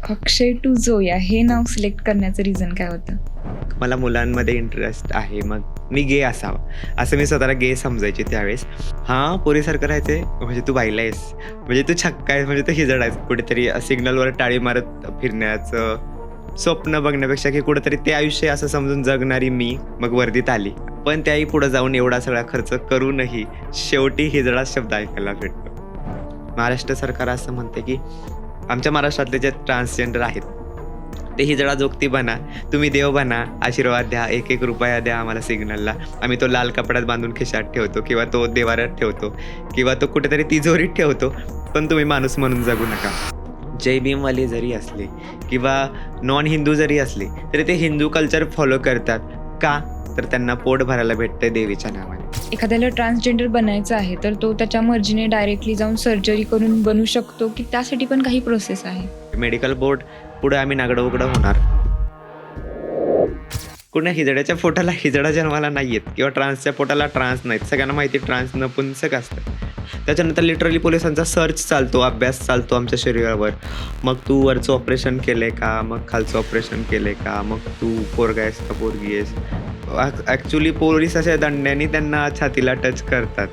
अक्षय to Zoya हे नाव select करण्याचं reason काय होतं? मला मुलांमध्ये इंटरेस्ट आहे, मग मी गे असावं असं मी स्वतःला गे समजायचे त्यावेळेस. हां, पोरीसारखं राहायचे म्हणजे तू बाईला आहेस, म्हणजे तू छक्का आहेस, म्हणजे तू हिजड आहेस. कुठेतरी सिग्नलवर टाळी मारत फिरण्याचं स्वप्न बघण्यापेक्षा की कुठेतरी ते आयुष्य असं समजून जगणारी मी मग वर्दीत आली. पण त्याही पुढे जाऊन एवढा सगळा खर्च करूनही शेवटी हिजडा शब्द ऐकायला भेटतो. महाराष्ट्र सरकार असं म्हणते की आमच्या महाराष्ट्रातले जे ट्रान्सजेंडर आहेत ते हिजडा जोगती बना, तुम्ही देव बना, आशीर्वाद द्या, एक एक रुपया द्या आम्हाला सिग्नलला. आम्ही तो लाल कपड्यात बांधून खिशात ठेवतो किंवा तो देवाऱ्यात ठेवतो किंवा तो कुठेतरी तिजोरीत ठेवतो, पण तुम्ही माणूस म्हणून जगू नका. जय भीमवाले जरी असले किंवा नॉन हिंदू जरी असले तरी ते हिंदू कल्चर फॉलो करतात. का? तर त्यांना पोट भरायला भेटतं देवीच्या नावाने. एखाद्याला ट्रान्सजेंडर बनायचं आहे तर तो त्याच्या मर्जीने डायरेक्टली जाऊन सर्जरी करून बनू शकतो की त्यासाठी पण काही प्रोसेस आहे? मेडिकल बोर्ड पुढे आम्ही नागडं उघडं होणार. कुणा हिजड्याच्या पोटाला हिजडा जन्माला नाही आहेत किंवा ट्रान्सच्या पोटाला ट्रान्स नाहीत. सगळ्यांना माहिती ट्रान्स नपुंसक असतं. त्याच्यानंतर लिटरली पोलिसांचा सर्च चालतो, अभ्यास चालतो आमच्या शरीरावर. मग तू वरचं ऑपरेशन केलं आहे का, मग खालचं ऑपरेशन केलं आहे का, मग तू पोरगा आहेस का पोरगी आहेस. ॲक्च्युली पोलीस अशा दंड्याने त्यांना छातीला टच करतात.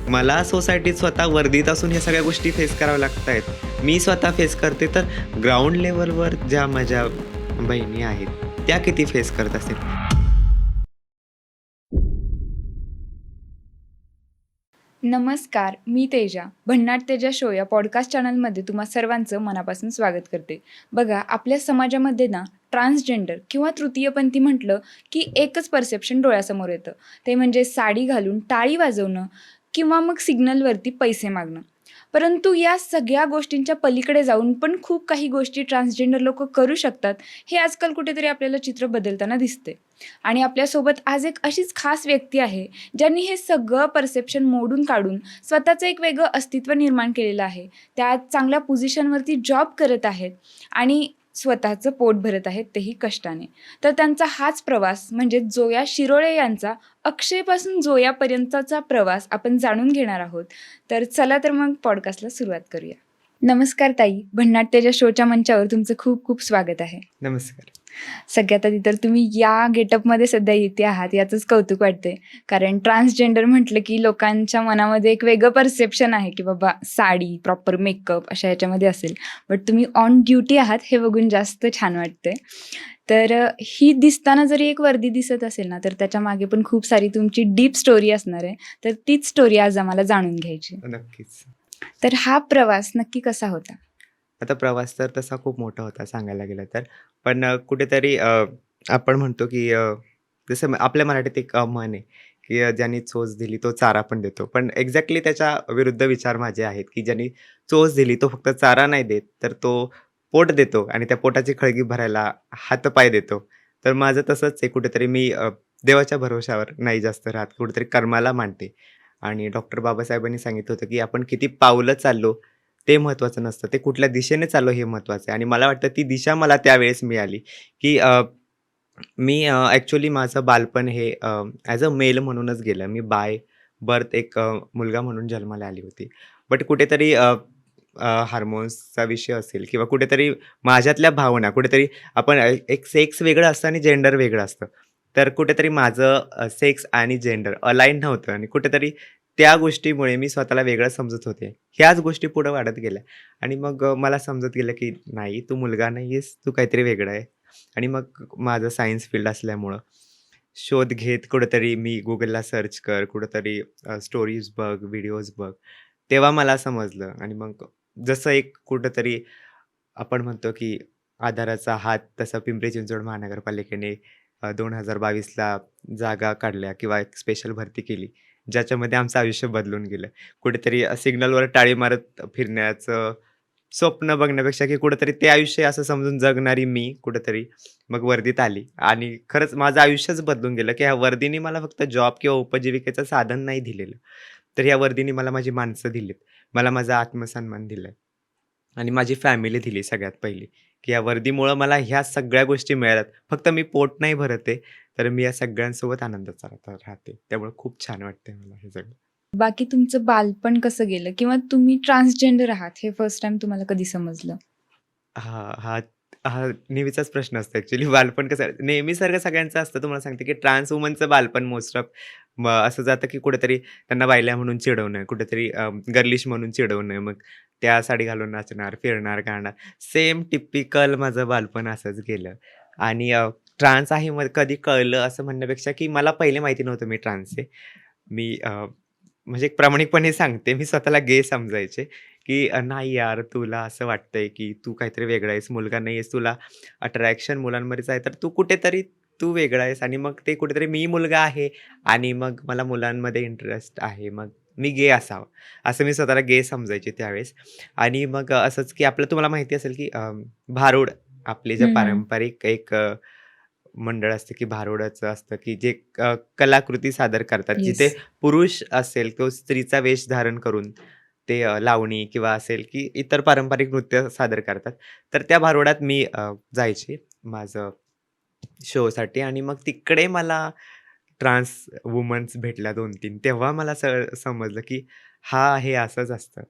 मला सोसायटीत स्वतः वर्दीत असून ह्या सगळ्या गोष्टी फेस कराव्या लागत आहेत. मी स्वतः फेस करते, तर ग्राउंड लेवलवर ज्या माझ्या बहिणी आहेत त्या किती फेस करत असतील. नमस्कार, मी तेजा. भन्नाट तेजा शो या पॉडकास्ट चॅनलमध्ये तुम्हा सर्वांचं मनापासून स्वागत करते. बघा, आपल्या समाजामध्ये ना ट्रान्सजेंडर किंवा तृतीयपंथी म्हटलं की एकच परसेप्शन डोळ्यासमोर येतं. ते म्हणजे साडी घालून टाळी वाजवणं किंवा मग सिग्नलवरती पैसे मागणं. परंतु या सगळ्या गोष्टींच्या पलीकडे जाऊन पण खूप काही गोष्टी ट्रान्सजेंडर लोक करू शकतात, हे आजकाल कुठेतरी आपल्याला चित्र बदलताना दिसते. आणि आपल्यासोबत आज एक अशीच खास व्यक्ती आहे ज्यांनी हे सगळं परसेप्शन मोडून काढून स्वतःचं एक वेगळं अस्तित्व निर्माण केलेलं आहे. त्या चांगल्या पोझिशनवरती जॉब करत आहेत आणि स्वतःचं पोट भरत आहेत, तेही कष्टाने. तर त्यांचा हाच प्रवास म्हणजे जोया शिरोळे यांचा अक्षयपासून जोयापर्यंतचा प्रवास आपण जाणून घेणार आहोत. तर चला तर मग पॉडकास्टला सुरुवात करूया. नमस्कार ताई, भन्नाट तेजा शोच्या मंचावर तुमचं खूप खूप स्वागत आहे. नमस्कार. सगळ्यात आधी तर तुम्ही या गेटअपमध्ये सध्या येते आहात याचंच कौतुक वाटते. कारण ट्रान्सजेंडर म्हटलं की लोकांच्या मनामध्ये एक वेगळं परसेप्शन आहे की बाबा साडी, प्रॉपर मेकअप अशा ह्याच्यामध्ये असेल. बट तुम्ही ऑन ड्युटी आहात हे बघून जास्त छान वाटते. तर ही दिसताना जरी एक वर्दी दिसत असेल ना, तर त्याच्या मागे पण खूप सारी तुमची डीप स्टोरी असणार आहे. तर तीच स्टोरी आज आम्हाला जाणून घ्यायची. नक्कीच. तर हा प्रवास नक्की कसा होता? आता प्रवास तर तसा खूप मोठा होता सांगायला गेलं तर. पण कुठेतरी आपण म्हणतो की जसं आपल्या मराठीत एक म्हण आहे की ज्यांनी चोच दिली तो चारा पण देतो. पण एक्झॅक्टली त्याच्या विरुद्ध विचार माझे आहेत की ज्यांनी चोच दिली तो फक्त चारा नाही देत, तर तो पोट देतो आणि त्या पोटाची खळगी भरायला हातपाय देतो. तर माझं तसंच आहे कुठेतरी. मी देवाच्या भरवशावर नाही जास्त राहत, कुठेतरी कर्माला मानते. आणि डॉक्टर बाबासाहेबांनी सांगितलं होतं की आपण किती पावलं चाललो ते महत्त्वाचं नसतं, ते कुठल्या दिशेने चाललो हे महत्त्वाचं आहे. आणि मला वाटतं ती दिशा मला त्यावेळेस मिळाली की मी ॲक्चुअली माझं बालपण हे ॲज अ मेल म्हणूनच गेलं. मी बाय बर्थ एक मुलगा म्हणून जन्माला आली होती. बट कुठेतरी हार्मोन्सचा विषय असेल किंवा कुठेतरी माझ्यातल्या भावना कुठेतरी आपण एक सेक्स वेगळं असतं आणि जेंडर वेगळं असतं. तर कुठेतरी माझं सेक्स आणि जेंडर अलाइन नव्हतं आणि कुठेतरी त्या गोष्टीमुळे मी स्वतःला वेगळं समजत होते. ह्याच गोष्टी पुढे वाढत गेल्या आणि मग मला समजत गेलं की नाही, तू मुलगा नाही आहेस, तू काहीतरी वेगळं आहे. आणि मग माझं सायन्स फील्ड असल्यामुळं शोध घेत कुठेतरी मी Googleला सर्च कर, कुठेतरी स्टोरीज बघ, व्हिडिओज बघ. तेव्हा मला समजलं आणि मग जसं एक कुठेतरी आपण म्हणतो की आधाराचा हात, तसा पिंपरी चिंचवड महानगरपालिकेने 2022ला जागा काढल्या किंवा एक स्पेशल भरती केली, ज्याच्यामध्ये आमचं आयुष्य बदलून गेलं. कुठेतरी सिग्नलवर टाळी मारत फिरण्याचं स्वप्न बघण्यापेक्षा की कुठेतरी ते आयुष्य असं समजून जगणारी मी कुठेतरी मग वर्दीत आली आणि खरंच माझं आयुष्यच बदलून गेलं की ह्या वर्दीने मला फक्त जॉब किंवा उपजीविकेचं साधन नाही दिलेलं, तर ह्या वर्दीने मला माझी माणसं दिलीत, मला माझा आत्मसन्मान दिलाय आणि माझी फॅमिली दिली सगळ्यात पहिली, की या वर्दीमुळं मला ह्या सगळ्या गोष्टी मिळाल्यात. फक्त मी पोट नाही भरत आहे, तर मी या सगळ्यांसोबत आनंदात राहते. त्यामुळे खूप छान वाटतंय मला हे सगळं. बाकी तुमचं बालपण कसं गेलं किंवा तुम्ही ट्रान्सजेंडर आहात हे फर्स्ट टाइम तुम्हाला कधी समजलं? हां, हा हा नेहमीचाच प्रश्न असतो ॲक्चुअली बालपण कसं नेहमीसारखं सगळ्यांचं असतं. तुम्हाला सांगते, की ट्रान्स वुमनचं बालपण मोस्ट ऑफ असं जातं, की कुठेतरी त्यांना बायल्या म्हणून चिडवणं, कुठेतरी गर्लिश म्हणून चिडवणं. मग त्या साडी घालून नाचणार, फिरणार, गाणार. सेम टिपिकल माझं बालपण असंच गेलं. आणि ट्रान्स आहे मग कधी कळलं असं म्हणण्यापेक्षा, की मला पहिले माहिती नव्हतं मी ट्रान्स आहे. मी म्हणजे एक प्रामाणिकपणे सांगते, मी स्वतःला गे समजायचे, की नाही यार तुला असं वाटतंय, की तू काहीतरी वेगळा आहेस, मुलगा नाही आहेस, तुला अट्रॅक्शन मुलांमध्येच आहे, तर तू कुठेतरी तू वेगळा आहेस आणि मग ते कुठेतरी मी मुलगा आहे आणि मग मला मुलांमध्ये इंटरेस्ट आहे, मग मी गे असावं, असं मी स्वतःला गे समजायचे त्यावेळेस. आणि मग असंच, की आपलं तुम्हाला माहिती असेल, की भारुड आपले जे हं, हं. पारंपरिक एक मंडळ असतं, की भारुडाचं असतं, की जे कलाकृती सादर करतात. येस. जिथे पुरुष असेल, तो स्त्रीचा वेश धारण करून ते लावणी किंवा असेल, की इतर पारंपरिक नृत्य सादर करतात. तर त्या भारुडात मी जायचे माझं शोसाठी आणि मग तिकडे मला ट्रान्स वुमन्स भेटल्या 2-3 तेव्हा मला समजलं, की हां, हे असंच असतं.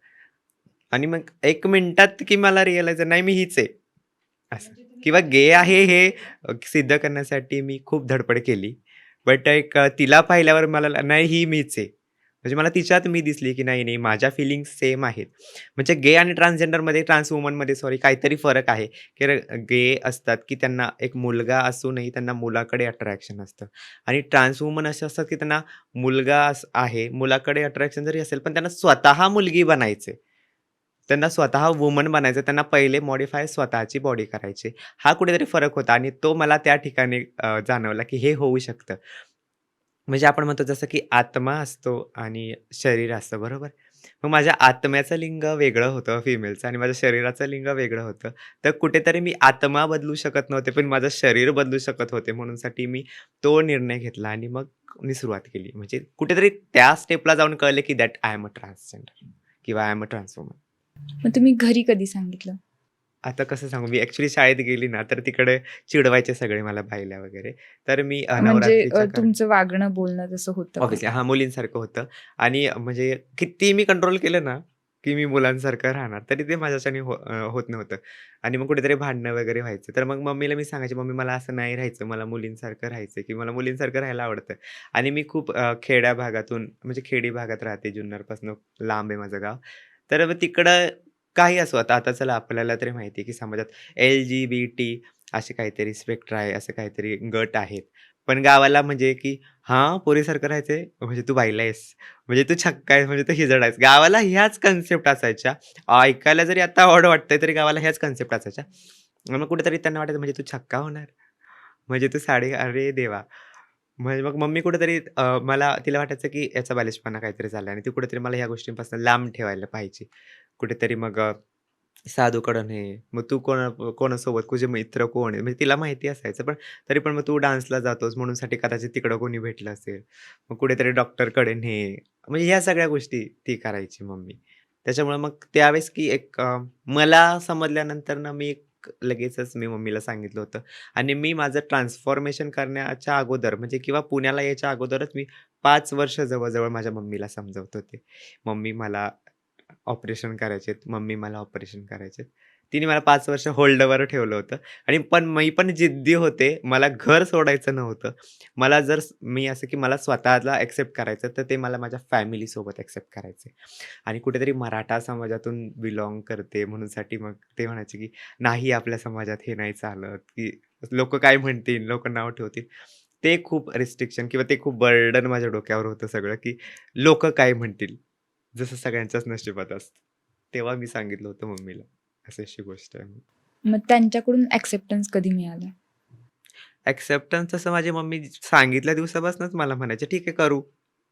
आणि मग 1 मिनिटात की मला रिअलाईज नाही मी हीच आहे. असं किंवा गे आहे हे सिद्ध करण्यासाठी मी खूप धडपड केली. बट एक तिला पाहिल्यावर मला नाही ही मीच आहे. म्हणजे मला तिच्यात मी दिसली, की नाही, नाही माझ्या फीलिंग्ज सेम आहेत. म्हणजे गे आणि ट्रान्सजेंडरमध्ये ट्रान्स वुमनमध्ये सॉरी काहीतरी फरक आहे. की गे असतात, की त्यांना एक मुलगा असूनही त्यांना मुलाकडे अट्रॅक्शन असतं आणि ट्रान्स वुमन असे असतात, की त्यांना मुलगा आहे, मुलाकडे अट्रॅक्शन जरी असेल, पण त्यांना स्वतः मुलगी बनायचंय. त्यांना स्वतः वुमन बनायचं. त्यांना पहिले मॉडिफाय स्वतःची बॉडी करायची. हा कुठेतरी फरक होता आणि तो मला त्या ठिकाणी जाणवला, की हे होऊ शकतं. म्हणजे आपण म्हणतो जसं की आत्मा असतो आणि शरीर असतं, बरोबर? मग माझ्या आत्म्याचं लिंग वेगळं होतं फिमेलचं आणि माझ्या शरीराचं लिंग वेगळं होतं. तर कुठेतरी मी आत्मा बदलू शकत नव्हते, पण माझं शरीर बदलू शकत होते. म्हणूनसाठी मी तो निर्णय घेतला आणि मग मी सुरुवात केली. म्हणजे कुठेतरी त्या स्टेपला जाऊन कळलं, की that I am a transgender किंवा I am a trans woman. मग तुम्ही घरी कधी सांगितलं? आता कसं सांगू मी ॲक्चुअली शाळेत गेली ना, तर तिकडे चिडवायचे सगळे मला बायला वगैरे. तर मी म्हणजे नवरात्रीच्या तुमचं वागणं, बोलणं तसं होतं का? ऑब्व्हियसली हां, मुलींसारखं होतं आणि म्हणजे कितीही मी कंट्रोल केलं ना, की मी मुलांसारखं राहणार, तरी ते माझ्याच्याने होत नव्हतं आणि मग कुठेतरी भांडणं वगैरे व्हायचं. तर मग मम्मीला मी सांगायचे, "मम्मी मला असं नाही राहायचं, मला मुलींसारखं राहायचं की मला मुलींसारखं राहायला आवडतं." आणि मी खूप खेड्या भागातून म्हणजे खेडी भागात राहते, जुन्नरपासून लांब आहे माझं गाव. तर मग तिकडं काही असो आता चला आपल्याला तरी माहिती आहे, की समाजात एल-जी-बी-टी असे काहीतरी स्पेक्ट्रा आहे, असे काहीतरी गट आहेत. पण गावाला म्हणजे की हां, पोरीसारखं राहायचंय म्हणजे तू बाईला आहेस, म्हणजे तू छक्का आहेस, म्हणजे तू हिजडा आहेस. गावाला ह्याच कन्सेप्ट असायच्या. ऐकायला जरी आता ऑड वाटतंय, तरी गावाला ह्याच कन्सेप्ट असायच्या. मग कुठेतरी त्यांना वाटायचं म्हणजे तू छक्का होणार? म्हणजे तू साडी अरे देवा! म्हणजे मग मम्मी कुठेतरी मला तिला वाटायचं की याचा बालिशपणा काहीतरी झालाय आणि ती कुठेतरी मला ह्या गोष्टींपासून लांब ठेवायला पाहिजे. कुठेतरी मग साधूकडं नाही. मग तू कोणासोबत तुझे मित्र कोण आहे? म्हणजे तिला माहिती असायचं. पण तरी पण मग तू डान्सला जातोस म्हणूनसाठी कदाचित तिकडं कोणी भेटलं असेल. मग कुठेतरी डॉक्टरकडे ने. म्हणजे ह्या सगळ्या गोष्टी ती करायची मम्मी. त्याच्यामुळे मग त्यावेळेस की एक मला समजल्यानंतर ना मी एक लगेचच मी मम्मीला सांगितलं होतं आणि मी माझं ट्रान्सफॉर्मेशन करण्याच्या अगोदर म्हणजे किंवा पुण्याला यायच्या अगोदरच मी 5 वर्ष जवळ माझ्या मम्मीला समजवत होते. मम्मी मला ऑपरेशन करायचेत, मम्मी मला ऑपरेशन करायचेत. तिने मला 5 वर्ष होल्डवर ठेवलं होतं आणि पण मी पण जिद्दी होते. मला घर सोडायचं नव्हतं. मला जर मी असं की मला स्वतःला एक्सेप्ट करायचं, तर ते मला माझ्या फॅमिलीसोबत एक्सेप्ट करायचंय आणि कुठेतरी मराठा समाजातून बिलॉन्ग करते म्हणूनसाठी मग ते म्हणायचे की "नाही आपल्या समाजात हे नाही चालत, की लोकं काय म्हणतील? लोकं नाव ठेवतील." ते खूप रिस्ट्रिक्शन किंवा ते खूप बर्डन माझ्या डोक्यावर होतं सगळं, की लोकं काय म्हणतील? जसं सगळ्यांच्याच नशिबात असतं. तेव्हा मी सांगितलं होतं मम्मीला, अशी-अशी गोष्ट आहे. मग त्यांच्याकडून एक्सेप्टन्स कधी मिळालं? एक्सेप्टन्स तसं माझी मम्मी सांगितल्या दिवसापासूनच मला म्हणायची, "ठीक आहे करू."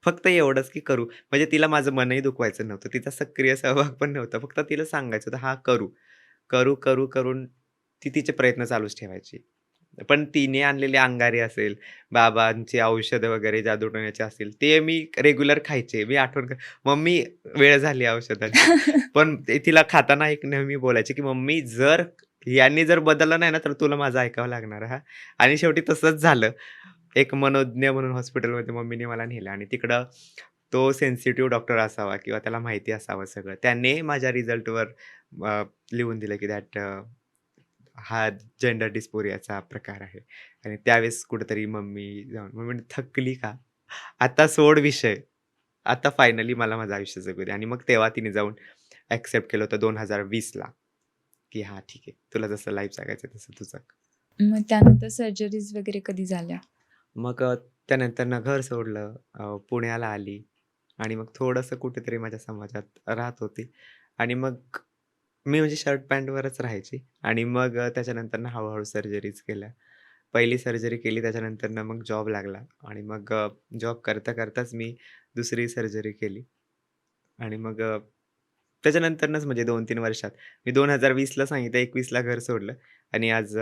फक्त एवढंच की करू. म्हणजे तिला माझं मनही दुखवायचं नव्हतं. तिचा सक्रिय सहभाग पण नव्हता. फक्त तिला सांगायचं होतं, "हां, करू." करून ती तिचे प्रयत्न चालूच ठेवायची. पण तिने आणलेले अंगारे असेल, बाबांची औषधं वगैरे जादूटोण्याचे असतील, ते मी रेग्युलर खायचे. मी आठवण "मम्मी वेळ झाली औषधांची." पण ते तिला खाताना एक नेहमी बोलायचे, की "मम्मी जर यांनी जर बदललं नाही ना, तर तुला माझं ऐकावं लागणार हां." आणि शेवटी तसंच झालं. एक मनोज्ञ म्हणून हॉस्पिटलमध्ये मम्मीने मला नेलं आणि तिकडं तो सेन्सिटिव्ह डॉक्टर असावा किंवा त्याला माहिती असावं सगळं. त्याने माझ्या रिझल्टवर लिहून दिलं, की दॅट हा जेंडर डिस्फोरियाचा प्रकार आहे. आणि त्यावेळेस कुठेतरी मम्मी जाऊन मम्मी म्हणे, "थकली का? आता सोड विषय. आता फायनली मला माझं आयुष्य जगू दे." आणि मग तेव्हा तिने जाऊन ॲक्सेप्ट केलं होतं 2020ला, की "हां, ठीक आहे. तुला जसं लाईफ जगायचं तसं तू जग." मग त्यानंतर सर्जरीज वगैरे कधी झाल्या? मग त्यानंतरनं घर सोडलं, पुण्याला आली आणि मग थोडंसं कुठेतरी माझ्या समाजात राहत होती आणि मग मी म्हणजे शर्ट पॅन्टवरच राहायची आणि मग त्याच्यानंतरनं हळू-हळू सर्जरीज केल्या. पहिली सर्जरी केली त्याच्यानंतरनं मग जॉब लागला आणि मग जॉब करता-करताच मी दुसरी सर्जरी केली आणि मग त्याच्यानंतरनंच म्हणजे 2-3 वर्षात मी 2020ला सांगितलं, 21ला घर सोडलं आणि आज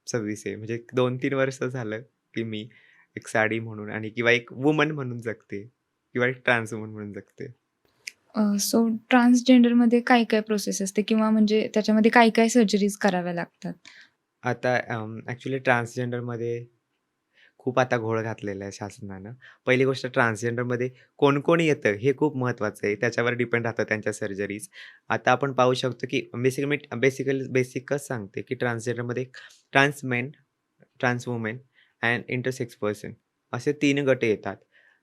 26 आहे. म्हणजे 2-3 वर्ष झालं, की मी एक साडी म्हणून आणि किंवा एक वुमन म्हणून जगते किंवा एक ट्रान्स वुमन म्हणून जगते. सो ट्रान्सजेंडरमध्ये काय-काय प्रोसेस असते किंवा म्हणजे त्याच्यामध्ये काय-काय सर्जरीज कराव्या लागतात? आता ट्रान्सजेंडरमध्ये खूप आता घोळ घातलेला आहे शासनानं. पहिली गोष्ट ट्रान्सजेंडरमध्ये कोण-कोण येतं हे खूप महत्त्वाचं आहे. त्याच्यावर डिपेंड राहतं त्यांच्या सर्जरीज. आता आपण पाहू शकतो, की बेसिकच सांगते, की ट्रान्सजेंडरमध्ये trans men, trans women and intersex person असे 3 गट येतात.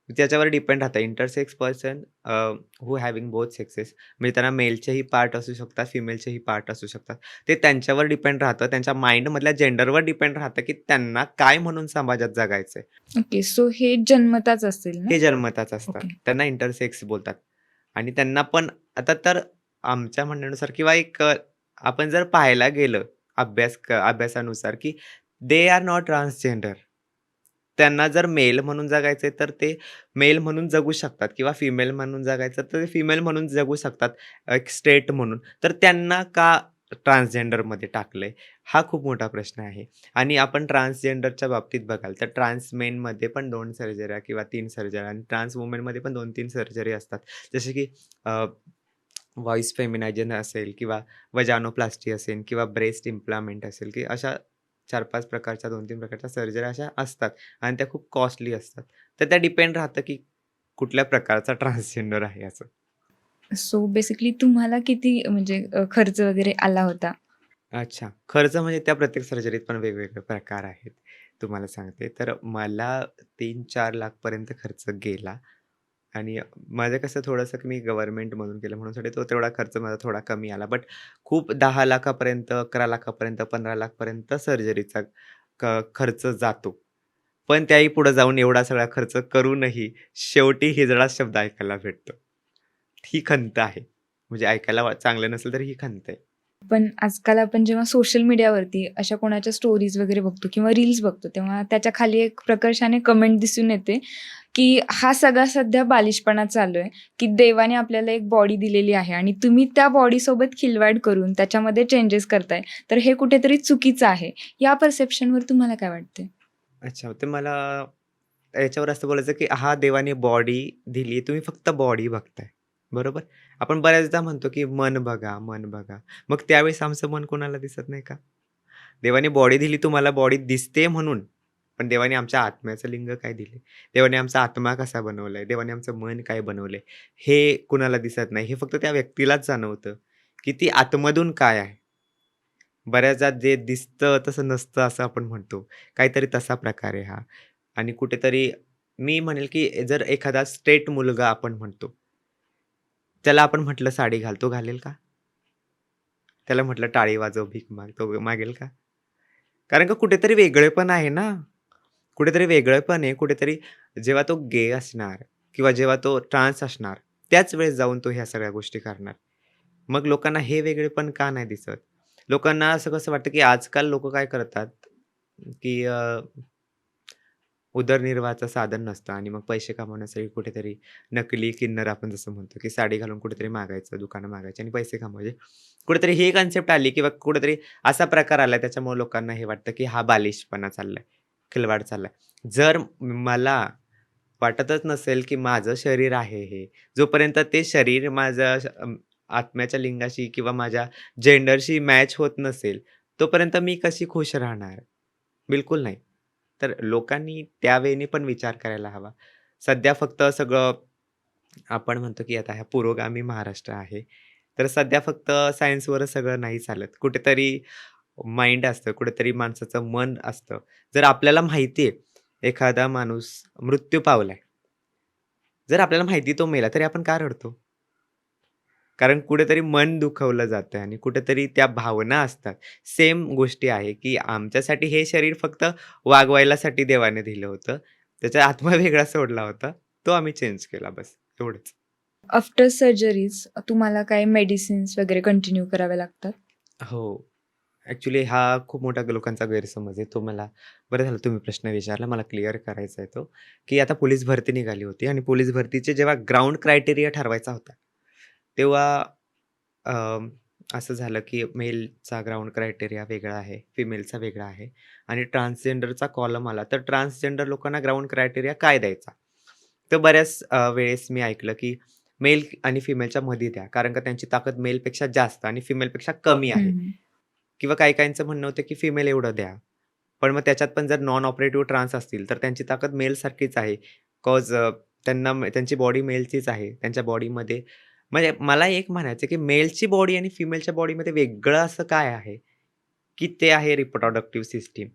त्याच्यावर डिपेंड राहतं. Intersex person who having both sexes म्हणजे त्यांना मेलचेही पार्ट असू शकतात, फिमेलचेही पार्ट असू शकतात. ते त्यांच्यावर डिपेंड राहतं. त्यांच्या माइंडमधल्या जेंडरवर डिपेंड राहतं, की त्यांना काय म्हणून समाजात जगायचंय. ओके. सो हे जन्मताच असेल ना? हे जन्मताच असतात. ओके. त्यांना इंटरसेक्स बोलतात आणि त्यांना पण आता तर आमच्या म्हणण्यानुसार किंवा आपण जर पाहायला गेलं अभ्यासानुसार, की दे आर नॉट ट्रान्सजेंडर. त्यांना जर मेल म्हणून जगायचंय, तर ते मेल म्हणून जगू शकतात किंवा फिमेल म्हणून जगायचं, तर ते फिमेल म्हणून जगू शकतात, एक स्ट्रेट म्हणून. तर त्यांना का ट्रान्सजेंडरमध्ये टाकलंय? हा खूप मोठा प्रश्न आहे. आणि आपण ट्रान्सजेंडरच्या बाबतीत बघाल, तर ट्रान्स मेनमध्ये पण 2 सर्जऱ्या किंवा 3 सर्जऱ्या आणि ट्रान्स वुमेनमध्ये पण 2-3 सर्जरी असतात. जसे की व्हॉईस फेमिनायझेशन असेल किंवा वजानोप्लास्टी असेल किंवा ब्रेस्ट इम्प्लांट असेल, की अशा 4-5 प्रकारच्या 2-3 प्रकारच्या सर्जऱ्या अशा असतात आणि त्या खूप कॉस्टली असतात. तर त्या डिपेंड राहतं, की कुठल्या प्रकारचा ट्रान्सजेंडर आहे याचं. सो बेसिकली तुम्हाला किती म्हणजे खर्च वगैरे आला होता? अच्छा. खर्च म्हणजे त्या प्रत्येक सर्जरीत पण वेगवेगळे प्रकार आहेत. तुम्हाला सांगते. तर मला 3-4 लाख पर्यंत खर्च गेला आणि माझं कसं थोडंसं मी गव्हर्नमेंटमधून केलं म्हणून तो तेवढा खर्च माझा थोडा कमी आला. बट खूप 10 लाखापर्यंत, 11 लाखापर्यंत, 15 लाखपर्यंत सर्जरीचा खर्च जातो. पण त्याही पुढे जाऊन एवढा सगळा खर्च करूनही शेवटी हिजडाच शब्द ऐकायला भेटतो. ही खंत आहे. म्हणजे ऐकायला चांगलं नसेल तरी ही खंत आहे. पण आजकाल आपण जेव्हा सोशल मीडियावरती अशा कोणाच्या स्टोरीज वगैरे बघतो किंवा रील्स बघतो, तेव्हा त्याच्या खाली एक प्रकर्षाने कमेंट दिसून येते, की हा सगळा सध्या बालिशपणा चालू आहे, की देवाने आपल्याला एक बॉडी दिलेली आहे आणि तुम्ही त्या बॉडीसोबत खिलवाड करून त्याच्यामध्ये चेंजेस करताय. तर हे कुठेतरी चुकीचं आहे. या परसेप्शनवर तुम्हाला काय वाटते? अच्छा, तर मला याच्यावर असं बोलायचं, की हा देवाने बॉडी दिली, तुम्ही फक्त बॉडी बघताय, बरोबर? आपण बऱ्याचदा म्हणतो, की मन बघा, मन बघा. मग त्यावेळेस आमचं मन कोणाला दिसत नाही का? देवाने बॉडी दिली तुम्हाला, बॉडी दिसते म्हणून. पण देवाने आमच्या आत्म्याचं लिंग काय दिले? देवाने आमचा आत्मा कसा बनवलाय? देवाने आमचं मन काय बनवलंय? हे कुणाला दिसत नाही. हे फक्त त्या व्यक्तीलाच जाणवतं, की ती आतमधून काय आहे? बऱ्याचदा जे दिसतं तसं नसतं असं आपण म्हणतो. काहीतरी तसा प्रकार आहे हा. आणि कुठेतरी मी म्हणेल, की जर एखादा स्ट्रेट मुलगा आपण म्हणतो, त्याला आपण म्हटलं साडी घाल, तो घालेल का? त्याला म्हटलं टाळी वाजव, भीक माग, तो मागेल का? कारण का कुठेतरी वेगळेपण आहे ना. कुठेतरी वेगळेपण आहे. कुठेतरी जेव्हा तो गे असणार किंवा जेव्हा तो ट्रान्स असणार, त्याच वेळेस जाऊन तो ह्या सगळ्या गोष्टी करणार. मग लोकांना हे वेगळेपण का नाही दिसत? लोकांना असं कसं वाटतं, की आजकाल लोकं काय करतात, की उदरनिर्वाहाचं साधन नसतं आणि मग पैसे कमवण्यासाठी कुठेतरी नकली किन्नर आपण जसं म्हणतो, की साडी घालून कुठेतरी मागायचं, दुकानं मागायची आणि पैसे कमवायचे. कुठेतरी ही कन्सेप्ट आली किंवा कुठेतरी असा प्रकार आला त्याच्यामुळे लोकांना हे वाटतं, की हा बालिशपणा चाललाय, खिलवाड चाललाय. जर मला वाटतच नसेल, की माझं शरीर आहे हे, जोपर्यंत ते शरीर माझं आत्म्याच्या लिंगाशी किंवा माझ्या जेंडरशी मॅच होत नसेल, तोपर्यंत मी कशी खुश राहणार? बिलकुल नाही. तर लोकांनी त्या वेळेने पण विचार करायला हवा. सध्या फक्त सगळं आपण म्हणतो, की आता हा पुरोगामी महाराष्ट्र आहे. तर सध्या फक्त सायन्सवरच सगळं नाही चालत. कुठेतरी माइंड असतं, कुठेतरी माणसाचं मन असतं. जर आपल्याला माहिती आहे एखादा माणूस मृत्यू पावलाय, जर आपल्याला माहिती तो मेला, तरी आपण का रडतो? कारण कुठेतरी मन दुखवलं जातं आणि कुठेतरी त्या भावना असतात. सेम गोष्टी आहे, की आमच्यासाठी हे शरीर फक्त वागवायलासाठी देवाने दिलं होतं. त्याचा आत्मा वेगळा सोडला होता. तो आम्ही चेंज केला बस एवढंच. आफ्टर सर्जरीज तुम्हाला काही मेडिसिन्स वगैरे कंटिन्यू कराव्या लागतात? हो. ॲक्चुअली हा खूप मोठा लोकांचा गैरसमज आहे. तो मला बरं झालं तुम्ही प्रश्न विचारला. मला क्लिअर करायचा आहे तो, की आता पोलीस भरती निघाली होती आणि पोलीस भरतीचे जेव्हा ग्राउंड क्रायटेरिया ठरवायचा होता, तेव्हा अ, असं झालं, की मेलचा ग्राउंड क्रायटेरिया वेगळा आहे, फिमेलचा वेगळा आहे आणि ट्रान्सजेंडरचा कॉलम आला. तर ट्रान्सजेंडर लोकांना ग्राउंड क्रायटेरिया काय द्यायचा? तर बऱ्याच वेळेस मी ऐकलं, की मेल आणि फिमेलच्या मध्ये द्या. कारण का त्यांची ताकद मेलपेक्षा जास्त आणि फिमेलपेक्षा कमी आहे. हं, किंवा काही-काहींचं म्हणणं होतं, की फिमेल एवढं द्या. पण मग त्याच्यात पण जर नॉन ऑपरेटिव्ह ट्रान्स असतील, तर त्यांची ताकद मेलसारखीच आहे. बिकॉज त्यांना त्यांची बॉडी मेलचीच आहे. त्यांच्या बॉडीमध्ये म्हणजे मला एक म्हणायचं की मेलची बॉडी आणि फिमेलच्या बॉडीमध्ये वेगळं असं काय आहे, की ते आहे रिप्रोडक्टिव्ह सिस्टम.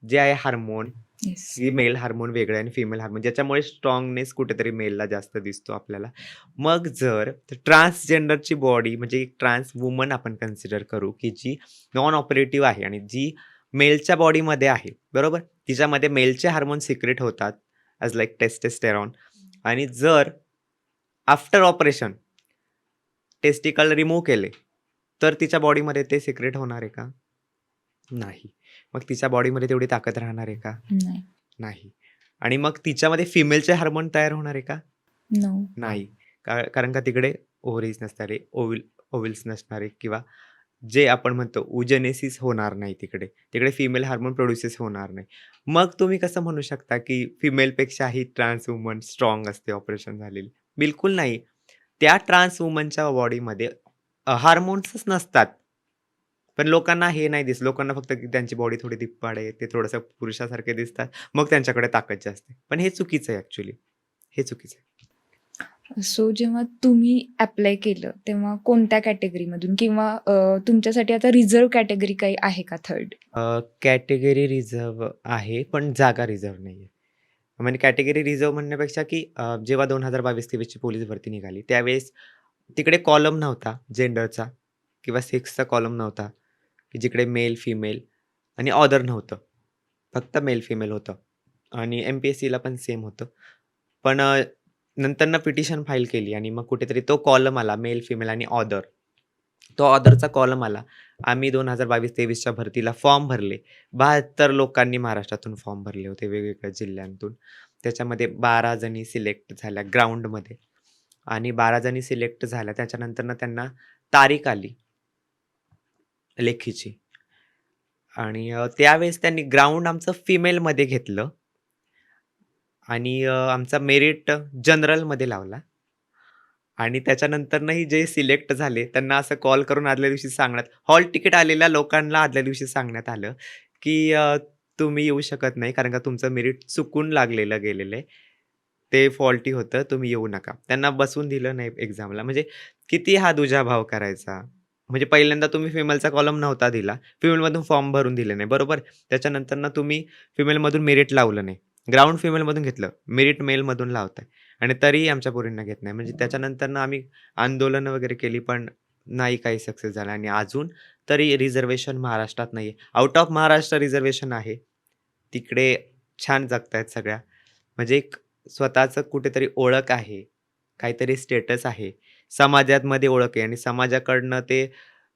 जे आहे हार्मोन, येस. की मेल हार्मोन वेगळं आहे आणि फिमेल हार्मोन ज्याच्यामुळे स्ट्राँगनेस कुठेतरी मेलला जास्त दिसतो आपल्याला. मग जर ट्रान्सजेंडरची बॉडी म्हणजे एक ट्रान्स वुमन आपण कन्सिडर करू, की जी नॉन ऑपरेटिव्ह आहे आणि जी मेलच्या बॉडीमध्ये आहे, बरोबर? तिच्यामध्ये मेलचे हार्मोन सिक्रेट होतात ॲज लाइक टेस्टोस्टेरॉन आणि जर आफ्टर ऑपरेशन टेस्टिकल रिमूव्ह केले, तर तिच्या बॉडीमध्ये ते सिक्रेट होणार आहे का? नाही. मग तिच्या बॉडीमध्ये तेवढी ताकद राहणार आहे का? नाही. नाही. आणि मग तिच्यामध्ये फिमेलचे हार्मोन तयार होणार आहे का? नो. नाही. कारण का तिकडे ओव्हरीज नसणारे, ओव्हल्स नसणारे किंवा जे आपण म्हणतो ओजेनेसिस होणार नाही तिकडे. तिकडे फिमेल हार्मोन प्रोड्युसेस होणार नाही. मग तुम्ही कसं म्हणू शकता, की फिमेलपेक्षाही ट्रान्स वुमन स्ट्राँग असते ऑपरेशन झालेली? बिलकुल नाही. त्या ट्रान्स वुमनच्या बॉडीमध्ये हार्मोन्सच नसतात. पण लोकांना हे नाही दिसत. लोकांना फक्त की त्यांची बॉडी थोडी धिप्पाड आहे, ते थोडंसं पुरुषासारखे दिसतात. मग त्यांच्याकडे ताकद जास्त आहे. पण हे चुकीचं आहे ॲक्चुअली. हे चुकीचं आहे. सो जेव्हा तुम्ही ॲप्लाय केलं, तेव्हा कोणत्या कॅटेगरीमधून किंवा तुमच्यासाठी आता रिझर्व्ह कॅटेगरी काही आहे का थर्ड? कॅटेगरी रिझर्व्ह आहे, पण जागा रिझर्व्ह नाहीये. म्हणजे कॅटेगरी रिझर्व्ह म्हणण्यापेक्षा की जेव्हा 2022-23 ची पोलीस भरती निघाली, त्यावेळेस तिकडे कॉलम नव्हता जेंडरचा किंवा सेक्सचा कॉलम नव्हता, की जिकडे मेल, फिमेल आणि ऑदर नव्हतं. फक्त मेल, फिमेल होतं आणि एम-पी-एस-सीला पण सेम होतं. पण नंतरनं पिटिशन फाईल केली आणि मग कुठेतरी तो कॉलम आला मेल, फिमेल आणि ऑदर. तो ऑदरचा कॉलम आला. आम्ही 2022-23 च्या भरतीला फॉर्म भरले. 72 लोकांनी महाराष्ट्रातून फॉर्म भरले होते वेगवेगळ्या जिल्ह्यांतून. त्याच्यामध्ये 12 जणी सिलेक्ट झाल्या ग्राउंडमध्ये आणि 12 जणी सिलेक्ट झाल्या. त्याच्यानंतरनं त्यांना तारीख आली लेखीची आणि त्यावेळेस त्यांनी ग्राउंड आमचं फिमेलमध्ये घेतलं आणि आमचा मेरिट जनरलमध्ये लावला. आणि त्याच्यानंतरनंही जे सिलेक्ट झाले, त्यांना असं कॉल करून आदल्या दिवशी सांगण्यात हॉल तिकीट आलेल्या लोकांना आदल्या दिवशी सांगण्यात आलं, की तुम्ही येऊ शकत नाही कारण का तुमचं मेरिट चुकून लागलेलं गेलेलं आहे. ते फॉल्टी होतं, तुम्ही येऊ नका. त्यांना बसवून दिलं नाही एक्झामला. म्हणजे किती हा दुजाभाव करायचा? म्हणजे पहिल्यांदा तुम्ही फिमेलचा कॉलम नव्हता दिला. फिमेलमधून फॉर्म भरून दिले नाही, बरोबर? त्याच्यानंतरनं तुम्ही फिमेलमधून मेरिट लावलं नाही. ग्राउंड फिमेलमधून घेतलं, मेरिट मेलमधून लावताय. आणि तरीही आमच्या पोरींना घेत नाही. म्हणजे त्याच्यानंतरनं आम्ही आंदोलनं वगैरे केली, पण नाही काही सक्सेस झाला आणि अजून तरी रिझर्व्हेशन महाराष्ट्रात नाहीये. आउट ऑफ महाराष्ट्र रिझर्व्हेशन आहे. तिकडे छान जगतायत सगळ्या. म्हणजे एक स्वतःचं कुठेतरी ओळख आहे, काहीतरी स्टेटस आहे, समाजामध्ये ओळख आहे आणि समाजाकडनं ते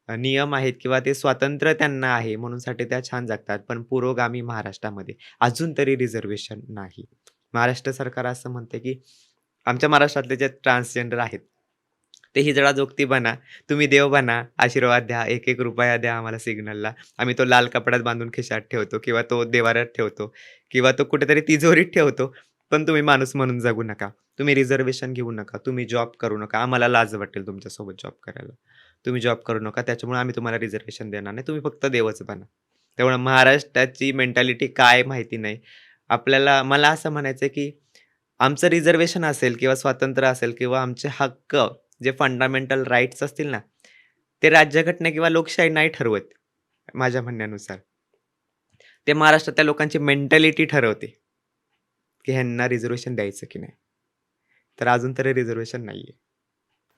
नियम आहेत किंवा ते स्वातंत्र्य त्यांना आहे म्हणूनसाठी त्या छान जगतात. पण पुरोगामी महाराष्ट्रामध्ये अजून तरी रिझर्व्हेशन नाही. महाराष्ट्र सरकार असं म्हणते, की आमच्या महाराष्ट्रातले जे ट्रान्सजेंडर आहेत, ते हिजडा-जोगती बना, तुम्ही देव बना, आशीर्वाद द्या, ₹1-1 द्या आम्हाला सिग्नलला. आम्ही तो लाल कपड्यात बांधून खिशात ठेवतो किंवा तो देव्हाऱ्यात ठेवतो किंवा तो कुठेतरी तिजोरीत ठेवतो. पण तुम्ही माणूस म्हणून जगू नका. तुम्ही रिझर्व्हेशन घेऊ नका. तुम्ही जॉब करू नका. आम्हाला लाज वाटेल तुमच्यासोबत जॉब करायला. तुम्ही जॉब करू नका. त्याच्यामुळे आम्ही तुम्हाला रिझर्व्हेशन देणार नाही. तुम्ही फक्त देवच बना. त्यामुळे महाराष्ट्राची मेंटॅलिटी काय माहिती नाही. मला असं म्हणायचं की आमचं रिझर्व्हेशन असेल किंवा स्वातंत्र्य असेल किंवा आमचे हक्क जे फंडामेंटल राइट्स असतील ना, ते राज्यघटना किंवा लोकशाही नाही ठरवत. माझ्या म्हणण्यानुसार. ते महाराष्ट्रातल्या लोकांची मेंटॅलिटी ठरवते, की ह्यांना रिझर्व्हेशन द्यायचं की नाही. तर अजून तरी रिझर्व्हेशन नाहीये.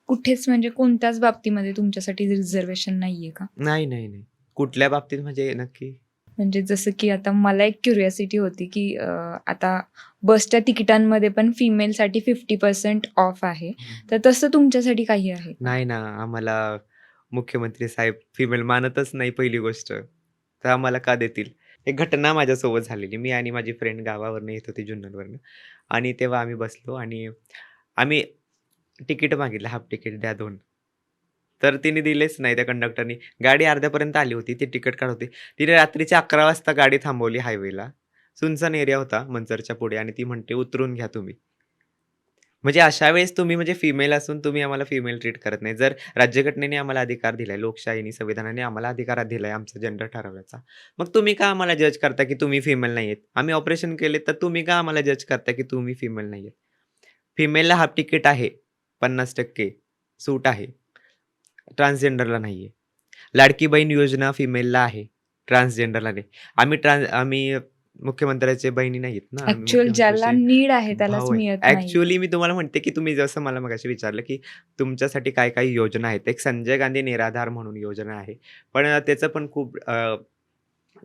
कुठेच म्हणजे कोणत्याच बाबतीमध्ये तुमच्यासाठी रिझर्व्हेशन नाहीये का? नाही, नाही, नाही. कुठल्या बाबतीत म्हणजे नक्की? म्हणजे जसं की आता मला एक क्युरिओसिटी होती, की आता बसच्या तिकिटांमध्ये पण फिमेलसाठी 50% ऑफ आहे. तर तसं तुमच्यासाठी काही आहे का? नाही ना, आम्हाला मुख्यमंत्री साहेब फिमेल मानतच नाही पहिली गोष्ट. तर आम्हाला का देतील? एक घटना माझ्यासोबत झालेली. मी आणि माझी फ्रेंड गावावरून येत होती जुन्नरवरनं आणि तेव्हा आम्ही बसलो आणि आम्ही तिकीट मागितलं, हाफ तिकीट द्या 2. तर तिने दिलेच नाही त्या कंडक्टरनी. गाडी अर्ध्यापर्यंत आली होती. ती तिकीट काढत होती. तिने रात्रीच्या 11 वाजता गाडी थांबवली हायवेला. सुनसान एरिया होता मंचरच्या पुढे आणि ती म्हणते, "उतरून घ्या तुम्ही." म्हणजे अशा वेळेस तुम्ही म्हणजे फिमेल असून तुम्ही आम्हाला फिमेल ट्रीट करत नाही. जर राज्यघटनेने आम्हाला अधिकार दिलाय, लोकशाहीने, संविधानाने आम्हाला अधिकार दिलाय आमचा जेंडर ठरवण्याचा. मग तुम्ही का आम्हाला जज करता, की तुम्ही फिमेल नाहीयेत? आम्ही ऑपरेशन केले तर तुम्ही का आम्हाला जज करता, की तुम्ही फिमेल नाहीयेत? फिमेलला हाफ तिकीट आहे. 50% सूट आहे. ट्रान्सजेंडरला नाहीये. लाडकी बहीण योजना फिमेलला आहे, ट्रान्सजेंडरला नाही. आम्ही मुख्यमंत्र्याचे बहिणी नाहीयेत ना, आम्ही ॲक्चुअल ज्याला मुख्यमंत्र्याचे नीड आहे त्यालाच भाऊ आहे. मिळत नाहीये. ॲक्चुअली मी तुम्हाला म्हणते, की तुम्ही जसं मला मगाशी विचारलं, की तुमच्यासाठी काय-काय योजना आहेत. एक संजय गांधी निराधार म्हणून योजना आहे. पण त्याचं पण खूप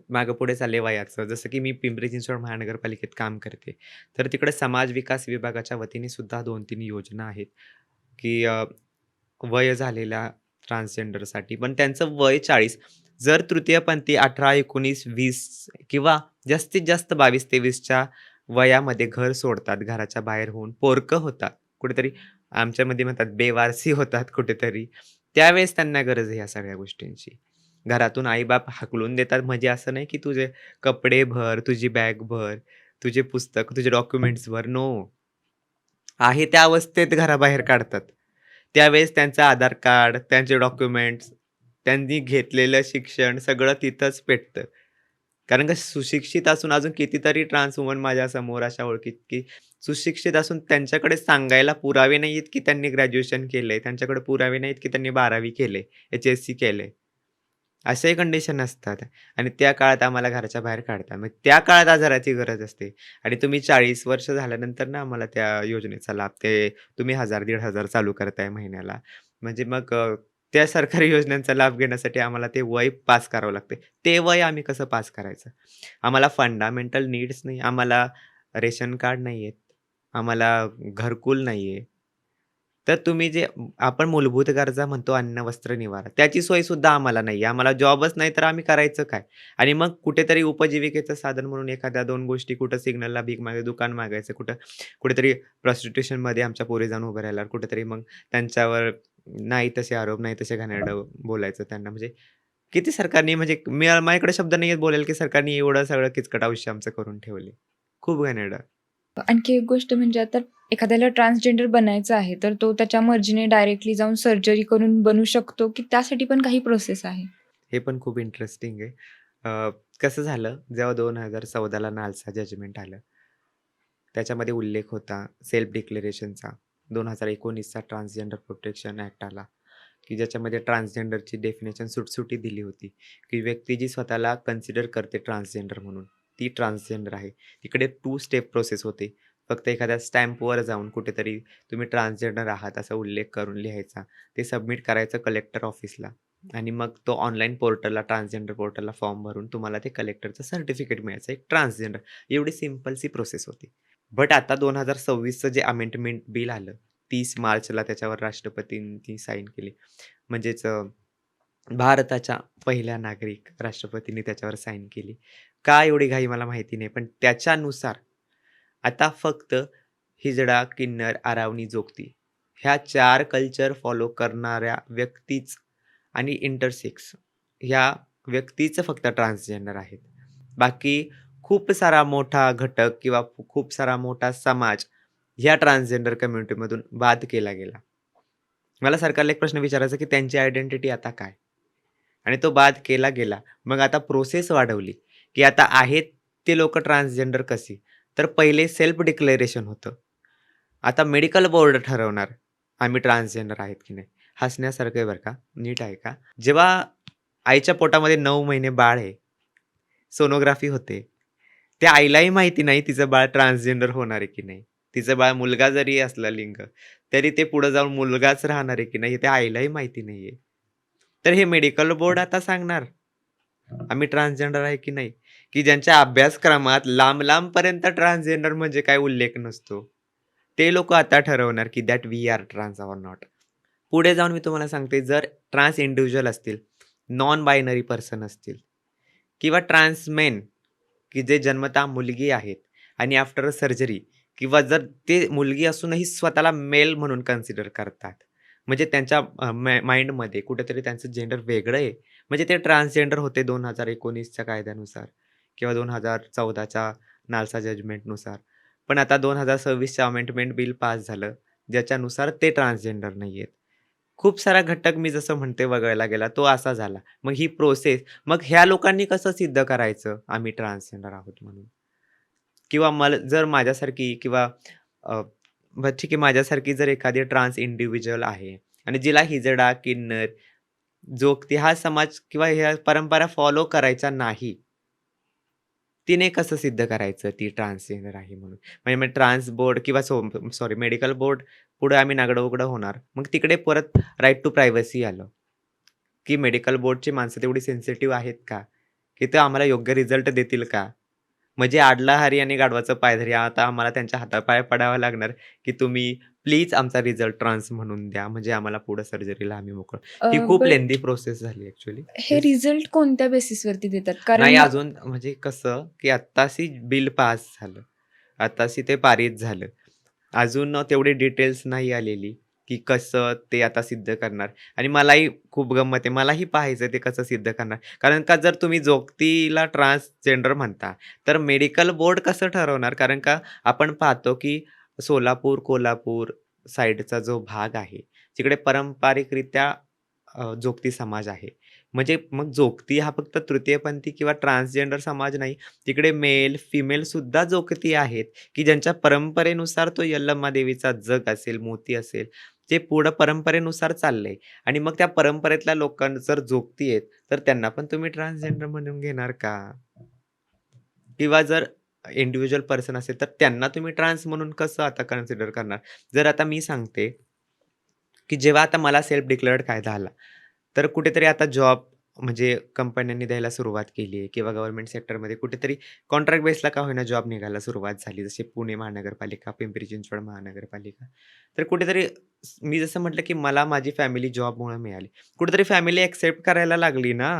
मागे-पुढे चाललंय वयाचं. जसं की मी पिंपरी-चिंचवड महानगरपालिकेत काम करते. तर तिकडे समाज विकास विभागाच्या वतीने सुद्धा 2-3 योजना आहेत, की वय झालेल्या ट्रान्सजेंडरसाठी पण त्यांचं वय 40. जर तृतीयपंथी 18, 19, 20 किंवा जास्तीत जास्त 22-23 च्या वयामध्ये घर सोडतात, घराच्या बाहेर होऊन पोरकं होतात. कुठेतरी आमच्यामध्ये म्हणतात बेवारसी होतात कुठेतरी. त्यावेळेस त्यांना गरज आहे ह्या सगळ्या गोष्टींची. घरातून आई-बाप हाकलून देतात म्हणजे असं नाही की तुझे कपडे भर, तुझी बॅग भर, तुझे पुस्तक, तुझे डॉक्युमेंट्स भर. नो. आहे त्या अवस्थेत घराबाहेर काढतात. त्यावेळेस त्यांचं आधार कार्ड, त्यांचे डॉक्युमेंट्स, त्यांनी घेतलेलं शिक्षण सगळं तिथंच पेटतं. कारण का सुशिक्षित असून अजून कितीतरी ट्रान्स वुमन माझ्यासमोर अशा ओळखीत, की सुशिक्षित असून त्यांच्याकडे सांगायला पुरावे नाहीयेत, की त्यांनी ग्रॅज्युएशन केलंय. त्यांच्याकडे पुरावे नाहीत, की त्यांनी 12वी केलंय, एच-एस-सी केलंय. अशाही कंडिशन असतात आणि त्या काळात आम्हाला घराच्या बाहेर काढतात. मग त्या काळात आजाराची गरज असते आणि तुम्ही 40 वर्ष झाल्यानंतर ना आम्हाला त्या योजनेचा लाभ ते तुम्ही 1000-1500 चालू करताय महिन्याला. म्हणजे मग त्या सरकारी योजनांचा लाभ घेण्यासाठी आम्हाला ते वय पास करावं लागते. ते वय आम्ही कसं पास करायचं? आम्हाला फंडामेंटल नीड्स नाही, आम्हाला रेशन कार्ड नाहीयेत, आम्हाला घरकुल नाहीये. तर तुम्ही जे आपण मूलभूत गरजा म्हणतो अन्न, वस्त्र, निवारा, त्याची सोयसुद्धा आम्हाला नाहीये. आम्हाला जॉबच नाही तर आम्ही करायचं काय? आणि मग कुठेतरी उपजीविकेचं साधन म्हणून एखाद्या 2 गोष्टी कुठं सिग्नलला भीक मागायचं, दुकान मागायचं, कुठेतरी प्रॉस्टिट्यूशनमध्ये आमच्या पोरी जाऊन उभं राहिल्यावर कुठेतरी मग त्यांच्यावर नाही तसे आरोप, नाही तसे घाणेरडं बोलायचं त्यांना. म्हणजे किती सरकारने म्हणजे माझ्याकडे शब्द नाहीयेत बोलायला, की सरकारने एवढं सगळं किचकट आयुष्य आमचं करून ठेवले. खूप घाणेरडं. आणखी एक गोष्ट म्हणजे आता एखाद्याला ट्रान्सजेंडर बनायचं आहे, तर तो त्याच्या मर्जीने डायरेक्टली जाऊन सर्जरी करून बनू शकतो, की त्यासाठी पण काही प्रोसेस आहे? हे पण खूप इंटरेस्टिंग आहे. कसं झालं, जेव्हा 2014ला नालसा जजमेंट आलं, त्याच्यामध्ये उल्लेख होता सेल्फ डिक्लेरेशनचा. 2019चा ट्रान्सजेंडर प्रोटेक्शन ॲक्ट आला, की ज्याच्यामध्ये ट्रान्सजेंडरची डेफिनेशन सुटसुटीत दिली होती, की व्यक्ती जी स्वतःला कन्सिडर करते ट्रान्सजेंडर म्हणून, ती ट्रान्सजेंडर आहे. तिकडे 2 स्टेप प्रोसेस होते. फक्त एखाद्या स्टॅम्पवर जाऊन कुठेतरी तुम्ही ट्रान्सजेंडर आहात असा उल्लेख करून लिहायचा. ते सबमिट करायचं कलेक्टर ऑफिसला. आणि मग तो ऑनलाईन पोर्टलला ट्रान्सजेंडर पोर्टलला फॉर्म भरून तुम्हाला ते कलेक्टरचं सर्टिफिकेट मिळायचं एक ट्रान्सजेंडर. एवढी सिंपलची प्रोसेस होती. बट आता 2026चं जे अमेंडमेंट बिल आलं, 30 मार्चला त्याच्यावर राष्ट्रपतींनी साईन केली. म्हणजेच भारताच्या पहिल्या नागरिक राष्ट्रपतींनी त्याच्यावर साईन केली. का एवढी घाई मला माहिती नाही. पण त्याच्यानुसार आता फक्त हिजडा, किन्नर, आरावनी, जोगती ह्या 4 कल्चर फॉलो करणाऱ्या व्यक्तीच आणि इंटरसेक्स ह्या व्यक्तीच फक्त ट्रान्सजेंडर आहेत. बाकी खूप सारा मोठा घटक किंवा खूप सारा मोठा समाज ह्या ट्रान्सजेंडर कम्युनिटीमधून बाद केला गेला. मला सरकारला एक प्रश्न विचारायचा की त्यांची आयडेंटिटी आता काय? आणि तो बाद केला गेला. मग आता प्रोसेस वाढवली, की आता आहेत ते लोकं ट्रान्सजेंडर कशी? तर पहिले सेल्फ डिक्लेरेशन होतं. आता मेडिकल बोर्ड ठरवणार, आम्ही ट्रान्सजेंडर आहेत की नाही. हसण्यासारखं आहे बरं का, नीट ऐका. जेव्हा आईच्या पोटामध्ये 9 महिने बाळ आहे. सोनोग्राफी होते. त्या आईलाही माहिती नाही तिचं बाळ ट्रान्सजेंडर होणार आहे की नाही. तिचं बाळ मुलगा जरी असला लिंग, तरी ते पुढे जाऊन मुलगाच राहणार आहे की नाही, हे त्या आईलाही माहिती नाहीये. तर हे मेडिकल बोर्ड आता सांगणार, आम्ही ट्रान्सजेंडर आहे की नाही? की ज्यांच्या अभ्यासक्रमात लांब-लांबपर्यंत ट्रान्सजेंडर म्हणजे काय उल्लेख नसतो. ते लोकं आता ठरवणार की that we are trans or not. पुढे जाऊन मी तुम्हाला सांगते, जर ट्रान्स इंडिव्हिज्युअल असतील, नॉन बायनरी पर्सन असतील किंवा ट्रान्स मेन, की जे जन्मतः मुलगी आहेत आणि आफ्टर सर्जरी किंवा जर ते मुलगी असूनही स्वतःला मेल म्हणून कन्सिडर करतात. म्हणजे त्यांच्या माइंडमध्ये कुठेतरी त्यांचं जेंडर वेगळं आहे. म्हणजे ते ट्रान्सजेंडर होते 2019च्या कायद्यानुसार किंवा 2014च्या नालसा जजमेंटनुसार. पण आता 2026चं अमेंडमेंट बिल पास झालं, ज्याच्यानुसार ते ट्रान्सजेंडर नाहीयेत. खूप सारा घटक मी जसं म्हणते वगळला गेला, तो असा झाला. मग ही प्रोसेस, मग ह्या लोकांनी कसं सिद्ध करायचं आम्ही ट्रान्सजेंडर आहोत म्हणून? किंवा मला जर माझ्यासारखी किंवा अ, बरं ठीक आहे, माझ्यासारखी जर एखादी ट्रान्स इंडिव्हिज्युअल आहे आणि जिला हिजडा, किन्नर, जोगती हा समाज किंवा ह्या परंपरा फॉलो करायच्या नाही. तिने कसं सिद्ध करायचं ती ट्रान्सजेंडर आहे म्हणून? म्हणजे मग ट्रान्स बोर्ड किंवा सॉरी मेडिकल बोर्ड पुढे आम्ही नागडं-उघडं होणार. मग तिकडे परत राइट टू प्रायव्हसी आलं, की मेडिकल बोर्डची माणसं तेवढी सेन्सिटिव्ह आहेत का? की ते आम्हाला योग्य रिझल्ट देतील का? म्हणजे आडला हारी आणि गाढवाचं पायधरी. आता आम्हाला त्यांच्या हातापाया पडावं लागणार, की तुम्ही प्लीज आमचा रिझल्ट ट्रान्स म्हणून द्या. म्हणजे आम्हाला पुढे सर्जरीला आम्ही मोकळं. ही खूप बट लेंदी प्रोसेस झाली ॲक्चुअली. हे रिझल्ट कोणत्या बेसिसवरती देतात? नाही कारण अजून म्हणजे कसं, की आत्ताशी बिल पास झालं. आत्ताशी ते पारित झालं. अजून तेवढी डिटेल्स नाही आलेली, की कसं ते आता सिद्ध करणार आणि मलाही खूप गंमत आहे. मलाही पाहायचं ते कसं सिद्ध करणार. कारण का जर तुम्ही जोगतीला ट्रान्सजेंडर म्हणता, तर मेडिकल बोर्ड कसं ठरवणार? कारण का आपण पाहतो, की सोलापूर, कोल्हापूर साइडचा जो भाग आहे, तिकडे पारंपरिकरित्या जोगती समाज आहे. म्हणजे मग जोगती हा फक्त तृतीयपंथी किंवा ट्रान्सजेंडर समाज नाही. तिकडे मेल, फिमेलसुद्धा जोगती आहेत, की ज्यांच्या परंपरेनुसार तो यल्लम्मा देवीचा जग असेल, मोती असेल, जे पुढं परंपरेनुसार चाललंय आणि मग त्या परंपरेतल्या लोकांना जर जोगती आहेत, तर त्यांना पण तुम्ही ट्रान्सजेंडर म्हणून घेणार का? किंवा जर इंडिव्हिज्युअल पर्सन असेल, तर त्यांना तुम्ही ट्रान्स म्हणून कसं आता कन्सिडर करणार? जर आता मी सांगते, की जेव्हा आता मला सेल्फ डिक्लेअर्ड कायदा आला, तर कुठेतरी आता जॉब म्हणजे कंपन्यांनी द्यायला सुरुवात केली आहे किंवा गव्हर्नमेंट सेक्टरमध्ये कुठेतरी कॉन्ट्रॅक्ट बेसला का होईना जॉब निघायला सुरुवात झाली. जसे पुणे महानगरपालिका, पिंपरी चिंचवड महानगरपालिका. तर कुठेतरी मी जसं म्हटलं, की मला माझी फॅमिली जॉबमुळे मिळाली. कुठेतरी फॅमिली एक्सेप्ट करायला लागली ना,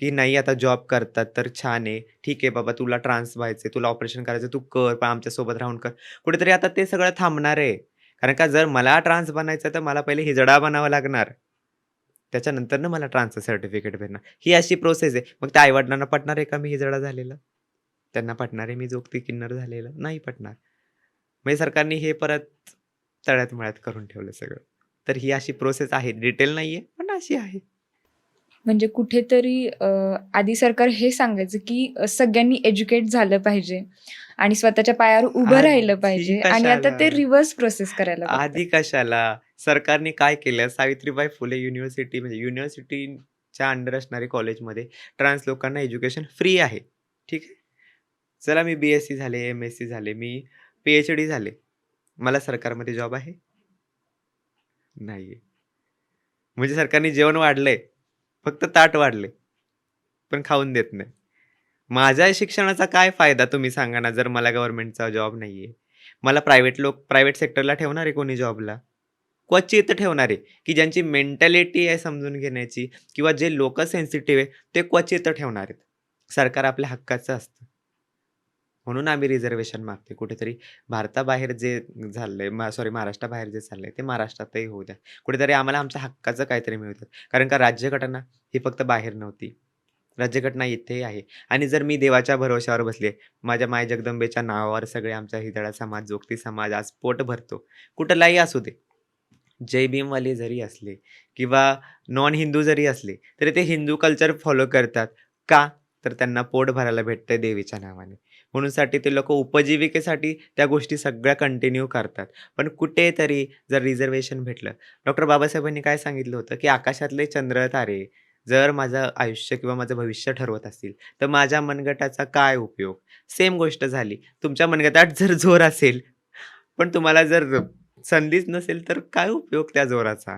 की नाही आता जॉब करतात तर छान आहे. ठीक आहे बाबा तुला ट्रान्स व्हायचंय, तुला ऑपरेशन करायचं तू कर, पण आमच्यासोबत राहून कर. कुठेतरी आता ते सगळं थांबणार आहे. कारण का जर मला ट्रान्स बनायचं तर मला पहिले हिजडा बनावं लागणार. त्याच्यानंतरनं मला ट्रान्सचं सर्टिफिकेट भेटणार. ही अशी प्रोसेस आहे. मग त्या आई-वडिलांना पटणार आहे का मी हिजडा झालेलं? त्यांना पटणार आहे मी जोगती किन्नर झालेलं? नाही पटणार. म्हणजे सरकारने हे परत तळ्यात-मळ्यात करून ठेवलं सगळं. तर ही अशी प्रोसेस आहे. डिटेल नाहीये, पण अशी आहे. म्हणजे कुठेतरी आधी सरकार हे सांगायचं, की सगळ्यांनी एज्युकेट झालं पाहिजे आणि स्वतःच्या पायावर उभं राहिलं आधी पाहिजे आणि आता कशाला? ते रिव्हर्स प्रोसेस करायला बघतात. आधी कशाला? सरकारने काय केलं? सावित्रीबाई फुले युनिव्हर्सिटी म्हणजे युनिव्हर्सिटीच्या अंडर असणाऱ्या कॉलेजमध्ये ट्रान्स लोकांना एज्युकेशन फ्री आहे. ठीक आहे. चला मी बी-एससी झाले, एम-एससी झाले, मी पी-एच-डी झाले. मला सरकारमध्ये जॉब आहे? नाहीये. म्हणजे सरकारने जेवण वाढलंय, फक्त ताट वाढले, पण खाऊन देत नाही. माझ्या शिक्षणाचा काय फायदा तुम्ही सांगा ना, जर मला गव्हर्नमेंटचा जॉब नाहीये. मला प्रायव्हेट सेक्टरला ठेवणार आहे कोणी जॉबला? क्वचित ठेवणार आहे, की ज्यांची मेंटॅलिटी आहे समजून घेण्याची किंवा जे लोकं सेन्सिटिव्ह आहे, ते क्वचित ठेवणार आहेत. सरकार आपल्या हक्काचं असतं. म्हणून आम्ही रिझर्व्हेशन मागतोय. कुठेतरी भारताबाहेर जे झालंय सॉरी महाराष्ट्राबाहेर जे चाललंय, ते महाराष्ट्रातही होऊ द्या. कुठेतरी आम्हाला आमच्या हक्काचं काहीतरी मिळू द्या. कारण का राज्यघटना ही फक्त बाहेर नव्हती. राज्यघटना इथेही आहे आणि जर मी देवाच्या भरोश्यावर बसले, माझ्या माय जगदंबेच्या नावावर सगळे आमचा हिजडा समाज, जोगती समाज आज पोट भरतो. कुठलाही असू दे. जय भीमवाले जरी असले किंवा नॉन हिंदू जरी असले, तरी ते हिंदू कल्चर फॉलो करतात. का? तर त्यांना पोट भरायला भेटतंय देवीच्या नावाने. म्हणूनसाठी ते लोकं उपजीविकेसाठी त्या गोष्टी सगळ्या कंटिन्यू करतात. पण कुठेतरी जर रिझर्व्हेशन भेटलं डॉक्टर बाबासाहेबांनी काय सांगितलं होतं, की आकाशातले चंद्र, तारे जर माझं आयुष्य किंवा माझं भविष्य ठरवत असतील, तर माझ्या मनगटाचा काय उपयोग? सेम गोष्ट झाली. तुमच्या मनगटात जर जोर असेल, पण तुम्हाला जर संधीच नसेल, तर काय उपयोग त्या जोराचा?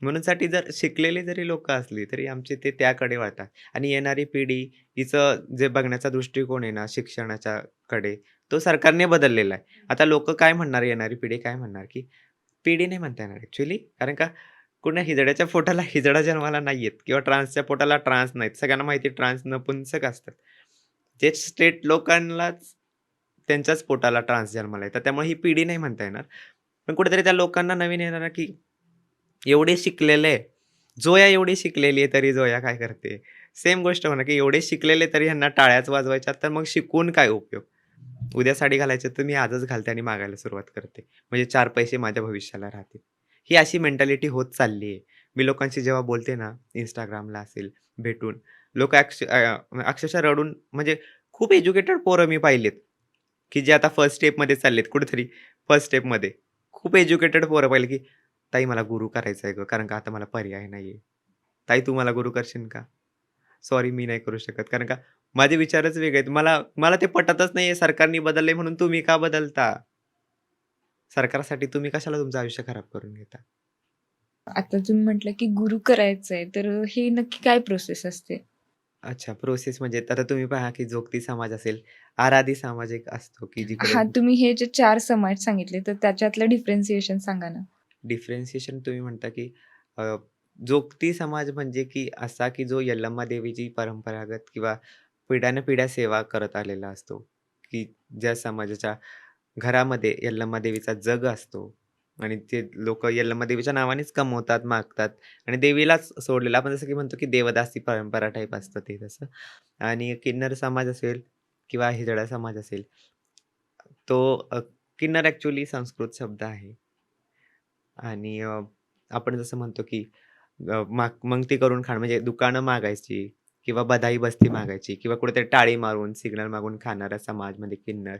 म्हणूनसाठी जर शिकलेली जरी लोकं असली, तरी आमचे ते त्याकडे वळतात आणि येणारी पिढी हिचं जे बघण्याचा दृष्टिकोन आहे ना शिक्षणाच्या कडे, तो सरकारने बदललेला आहे. आता लोकं काय म्हणणार, येणारी पिढी काय म्हणणार, की पिढी नाही म्हणता येणार ॲक्चुअली कारण का कुणा हिजड्याच्या पोटाला हिजडा जन्माला नाही येत किंवा ट्रान्सच्या पोटाला ट्रान्स नाहीत. सगळ्यांना माहिती आहे ट्रान्स नपुंसक असतात. जे स्ट्रेट लोकांनाच त्यांच्याच पोटाला ट्रान्स जन्माला येतात. त्यामुळे ही पिढी नाही म्हणता येणार. पण कुठेतरी त्या लोकांना नवीन येणार की एवढे शिकलेले, जोया एवढी शिकलेली आहे तरी जोया काय करते? सेम गोष्ट होणार की एवढे शिकलेले तरी ह्यांना टाळ्याच वाजवायच्या तर मग शिकून काय उपयोग? उद्या साडी घालायची तर मी आजच घालते आणि मागायला सुरुवात करते. म्हणजे 4 पैसे माझ्या भविष्याला राहतील. ही अशी मेंटॅलिटी होत चालली आहे. मी लोकांशी जेव्हा बोलते ना Instagramला असेल भेटून, लोकं अक्षरशः रडून म्हणजे खूप एज्युकेटेड पोरं मी पाहिलेत, की जे आता फर्स्ट स्टेपमध्ये चाललेत कुठेतरी फर्स्ट स्टेपमध्ये. खूप एज्युकेटेड पोरं पाहिले, की "ताई मला गुरु करायचं आहे गं, कारण का आता मला पर्याय नाहीये." "ताई तू मला गुरु करशील का?" "सॉरी मी नाही करू शकत." कारण का माझे विचारच वेगळे आहेत. मला मला ते पटतच नाहीये सरकारने बदललंय म्हणून तुम्ही का बदलता? सरकारसाठी तुम्ही कशाला तुमचं आयुष्य खराब करून घेता? आता तुम्ही म्हटलं, की गुरु करायचंय, तर हे नक्की काय प्रोसेस असते? अच्छा प्रोसेस म्हणजे आता तुम्ही पहा, की जोगती समाज असेल, आराधी समाज एक असतो, की जिकडे हां, तुम्ही हे जे 4 समाज सांगितले, तर त्याच्यातलं डिफरन्सिएशन सांगा ना? डिफरन्शिएशन तुम्ही म्हणता, की अ, जोगती समाज म्हणजे की असा, की जो यल्लम्मा देवीची परंपरागत किंवा पिढ्यानपिढ्या सेवा करत आलेला असतो, की ज्या समाजाच्या घरामध्ये यल्लम्मा देवीचा जग असतो आणि ते लोकं यल्लम्मा देवीच्या नावानेच कमवतात, मागतात आणि देवीलाच सोडलेलं आपण जसं की म्हणतो, की देवदासी परंपरा टाइप असतं ते तसं आणि किन्नर समाज असेल किंवा हिजडा समाज असेल, तो किन्नर ॲक्चुअली संस्कृत शब्द आहे. आणि आपण जसं म्हणतो की मंगती करून खाणं म्हणजे दुकानं मागायची किंवा बधाई बस्ती मागायची किंवा कुठेतरी टाळी मारून, सिग्नल मागून खाणारा समाज म्हणजे किन्नर,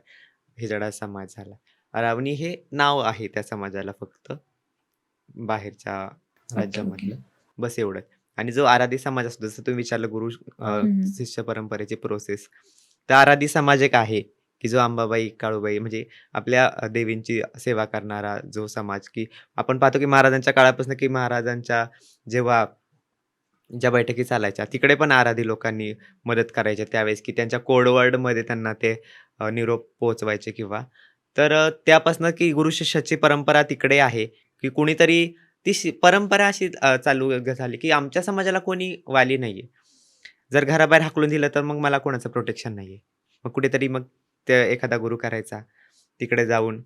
हिजडा समाज झाला. अरावणी हे नाव आहे त्या समाजाला फक्त बाहेरच्या ओके, ओके. राज्यामधलं. बस एवढंच. आणि जो आराधी समाज असतो जसं तुम्ही विचारलं हं, हं. शिष्य परंपरेची प्रोसेस. तर आराधी समाज एक आहे, की जो अंबाबाई, काळूबाई म्हणजे आपल्या देवींची सेवा करणारा जो समाज, की आपण पाहतो की महाराजांच्या काळापासून की महाराजांच्या जेव्हा ज्या बैठकी चालायच्या, तिकडे पण आराधी लोकांनी मदत करायच्या त्यावेळेस, की त्यांच्या कोडवर्डमध्ये त्यांना ते निरोप पोहोचवायचे किंवा तर त्यापासून की गुरु शिष्याची परंपरा तिकडे आहे, की कुणीतरी ती परंपरा अशी चालू झाली, की आमच्या समाजाला कोणी वाली नाहीये. जर घराबाहेर हाकलून दिलं, तर मग मला कोणाचं प्रोटेक्शन नाहीये. मग कुठेतरी मग ते एखादा गुरु करायचा, तिकडे जाऊन,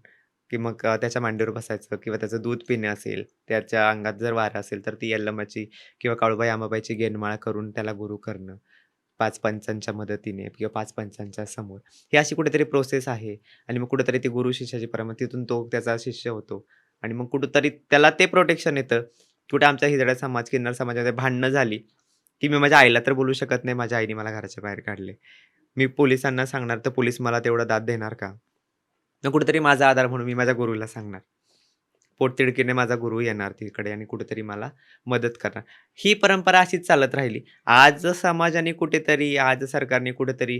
की मग त्याच्या मांडीवर बसायचं किंवा त्याचं दूध पिणे असेल, त्याच्या अंगात जर वारं असेल, तर ती यल्लमाची किंवा काळूबाई अंबाबाईची घेनमाळ करून त्याला गुरु करणं. 5 पंचांच्या मदतीने किंवा 5 पंचांच्या समोर. ही अशी कुठेतरी प्रोसेस आहे आणि मग कुठेतरी ती गुरु शिष्याची परंपरा तिथून तो त्याचा शिष्य होतो आणि मग कुठेतरी त्याला ते प्रोटेक्शन येतं. कुठे आमच्या हिजडा समाज, किन्नर समाजामध्ये भांडणं झाली, की मी माझ्या आईला तर बोलू शकत नाही, माझ्या आईने मला घराच्या बाहेर काढले. मी पोलिसांना सांगणार, तर पोलीस मला तेवढा दाद देणार का? मग कुठेतरी माझा आधार म्हणून मी माझ्या गुरूला सांगणार. पोटतिडकीने माझा गुरु येणार तिकडे आणि कुठेतरी मला मदत करणार. ही परंपरा अशीच चालत राहिली. आज समाजाने कुठेतरी, आज सरकारने कुठेतरी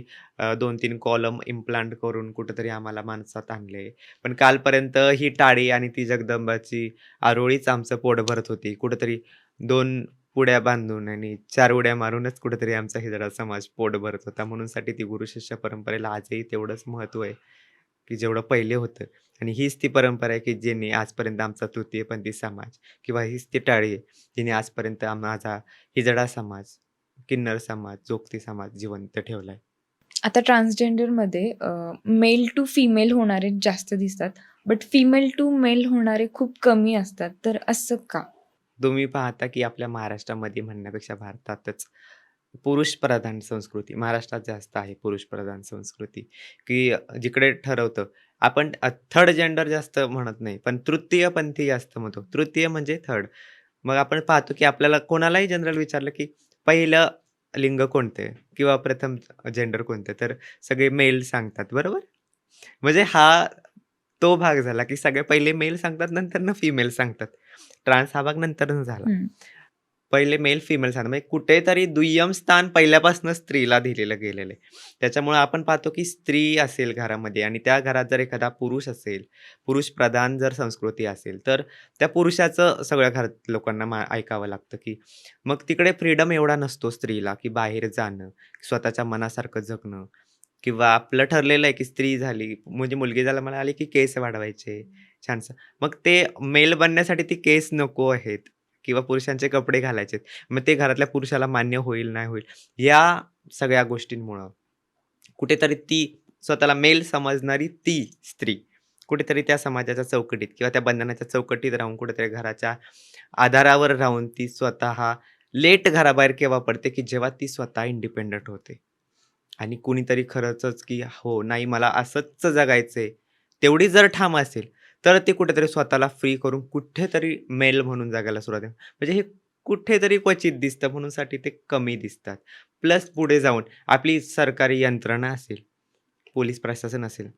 2-3 कॉलम इम्प्लांट करून कुठेतरी आम्हाला माणसात आणले. पण कालपर्यंत ही टाळी आणि ती जगदंबाची आरोळीच आमचं पोट भरत होती. कुठेतरी 2 पुड्या बांधून आणि 4 उड्या मारूनच कुठेतरी आमचा हिजडा समाज पोट भरत होता. म्हणूनसाठी ती गुरु शिष्य परंपरेला आजही तेवढंच महत्त्व आहे, की जेवढं पहिले होतं. आणि हीच ती परंपरा आहे, की ज्याने आजपर्यंत आमचा तृतीयपंथी समाज किंवा हीच ती टाळी आहे, जिने आजपर्यंत माझा हिजडा समाज, किन्नर समाज, जोगती समाज जिवंत ठेवलाय. आता ट्रान्सजेंडरमध्ये मेल टू फिमेल होणारे जास्त दिसतात, बट फिमेल टू मेल होणारे खूप कमी असतात. तर असं का? तुम्ही पाहता, की आपल्या महाराष्ट्रामध्ये म्हणण्यापेक्षा भारतातच पुरुषप्रधान संस्कृती, महाराष्ट्रात जास्त आहे पुरुषप्रधान संस्कृती, की जिकडे ठरवतं आपण थर्ड जेंडर जास्त म्हणत नाही, पण तृतीयपंथी जास्त म्हणतो. तृतीय म्हणजे थर्ड. मग आपण पाहतो, की आपल्याला कोणालाही जनरल विचारलं, की पहिलं लिंग कोणतं आहे? किंवा प्रथम जेंडर कोणतं आहे? तर सगळे मेल सांगतात, बरोबर? म्हणजे हा तो भाग झाला, की सगळे पहिले मेल सांगतात, नंतरनं फिमेल सांगतात. ट्रान्स हा भाग नंतरनं झाला. हं. पहिले मेल फिमेल स्थान म्हणजे कुठेतरी दुय्यम स्थान पहिल्यापासूनच स्त्रीला दिलेलं गेलेलं आहे. त्याच्यामुळे आपण पाहतो की स्त्री असेल घरामध्ये आणि त्या घरात जर एखादा पुरुष असेल, पुरुष प्रधान जर संस्कृती असेल, तर त्या पुरुषाचं सगळ्या घरात लोकांना ऐकावं लागतं, की मग तिकडे फ्रीडम एवढा नसतो स्त्रीला, की बाहेर जाणं, स्वतःच्या मनासारखं जगणं किंवा आपलं ठरलेलं आहे, की स्त्री झाली म्हणजे मुलगी जन्माला आली, की केस वाढवायचे छानसं. मग ते मेल बनण्यासाठी ती केस नको आहेत किंवा पुरुषांचे कपडे घालायचेत. मग ते घरातल्या पुरुषाला मान्य होईल, नाही होईल, या सगळ्या गोष्टींमुळं कुठेतरी ती स्वतःला मेल समजणारी ती स्त्री, कुठेतरी त्या समाजाच्या चौकटीत किंवा त्या बंधनाच्या चौकटीत राहून कुठेतरी घराच्या आधारावर राहून ती स्वतः लेट घराबाहेर केव्हा पडते, की जेव्हा ती स्वतः इंडिपेंडंट होते. आणि कुणीतरी खरंचच, की हो, नाही मला असंच जगायचंय, तेवढी जर ठाम असेल, तर ते कुठेतरी स्वतःला फ्री करून कुठेतरी मेल म्हणून जगायला सुरुवात आहे. म्हणजे हे कुठेतरी क्वचित दिसतं म्हणूनसाठी ते कमी दिसतात. प्लस पुढे जाऊन आपली सरकारी यंत्रणा असेल, पोलीस प्रशासन असेल,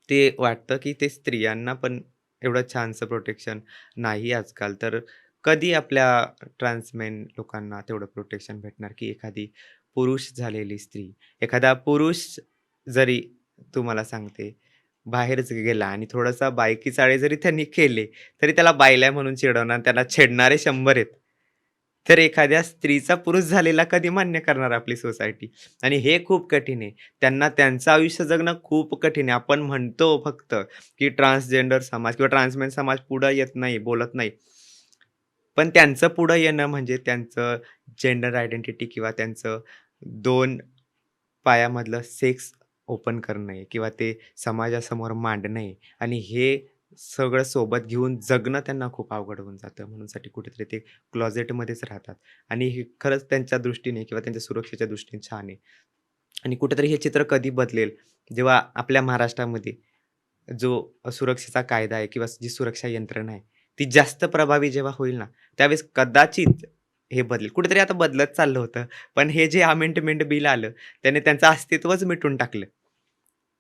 ते वाटतं, की ते स्त्रियांना पण एवढं छानसं प्रोटेक्शन नाही आजकाल. तर कधी आपल्या ट्रान्समेन लोकांना तेवढं प्रोटेक्शन भेटणार, की एखादी पुरुष झालेली स्त्री, एखादा पुरुष जरी तुम्हाला सांगते, बाहेरच गेला आणि थोडासा बायकी चाळे जरी त्यांनी केले, तरी त्याला बायल्या म्हणून चिडवणार, त्याला छेडणारे 100 आहेत. तर एखाद्या स्त्रीचा पुरुष झालेला कधी मान्य करणार आपली सोसायटी? आणि हे खूप कठीण आहे. त्यांना त्यांचं आयुष्य जगणं खूप कठीण आहे. आपण म्हणतो फक्त, की ट्रान्सजेंडर समाज किंवा ट्रान्समेन समाज पुढं येत नाही, बोलत नाही. पण त्यांचं पुढं येणं म्हणजे त्यांचं जेंडर आयडेंटिटी किंवा त्यांचं 2 पायामधलं सेक्स ओपन करणं आहे किंवा ते समाजासमोर मांडणं आहे आणि हे सगळं सोबत घेऊन जगणं त्यांना खूप अवघड होऊन जातं. म्हणूनसाठी कुठेतरी ते क्लोजेटमध्येच राहतात आणि हे खरंच त्यांच्या दृष्टीने किंवा त्यांच्या सुरक्षेच्या दृष्टीने छान आहे. आणि कुठेतरी हे चित्र कधी बदलेल, जेव्हा आपल्या महाराष्ट्रामध्ये जो सुरक्षेचा कायदा आहे किंवा जी सुरक्षा यंत्रणा आहे, ती जास्त प्रभावी जेव्हा होईल ना, त्यावेळेस कदाचित हे बदलेल. कुठेतरी आता बदलत चाललं होतं. पण हे जे अमेंडमेंट बिल आलं, त्याने त्यांचं अस्तित्वच मिटून टाकलं.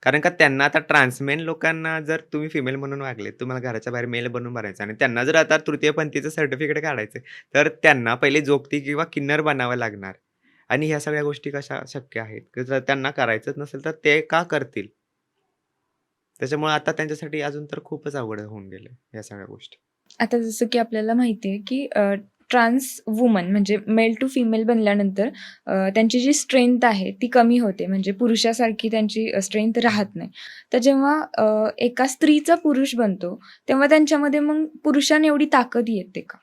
कारण का त्यांना आता ट्रान्समेन लोकांना जर तुम्ही फिमेल म्हणून वागले, तुम्हाला घराच्या बाहेर मेल बनून भरायचं आणि त्यांना जर आता तृतीयपंथीचं सर्टिफिकेट काढायचं तर त्यांना पहिले जोगती किंवा किन्नर बनावं लागणार. आणि ह्या सगळ्या गोष्टी कशा शक्य आहेत? की जर त्यांना करायचंच नसेल, तर ते का करतील? त्याच्यामुळे आता त्यांच्यासाठी अजून तर खूपच अवघड होऊन गेले या सगळ्या गोष्टी. आता जसं की आपल्याला माहिती आहे, की ट्रान्स वुमन म्हणजे मेल टू फिमेल बनल्यानंतर त्यांची जी स्ट्रेंथ आहे ती कमी होते. म्हणजे पुरुषासारखी त्यांची स्ट्रेंथ राहत नाही. तर जेव्हा एका स्त्रीचा पुरुष बनतो, तेव्हा त्यांच्यामध्ये मग पुरुषाने एवढी ताकद येते का?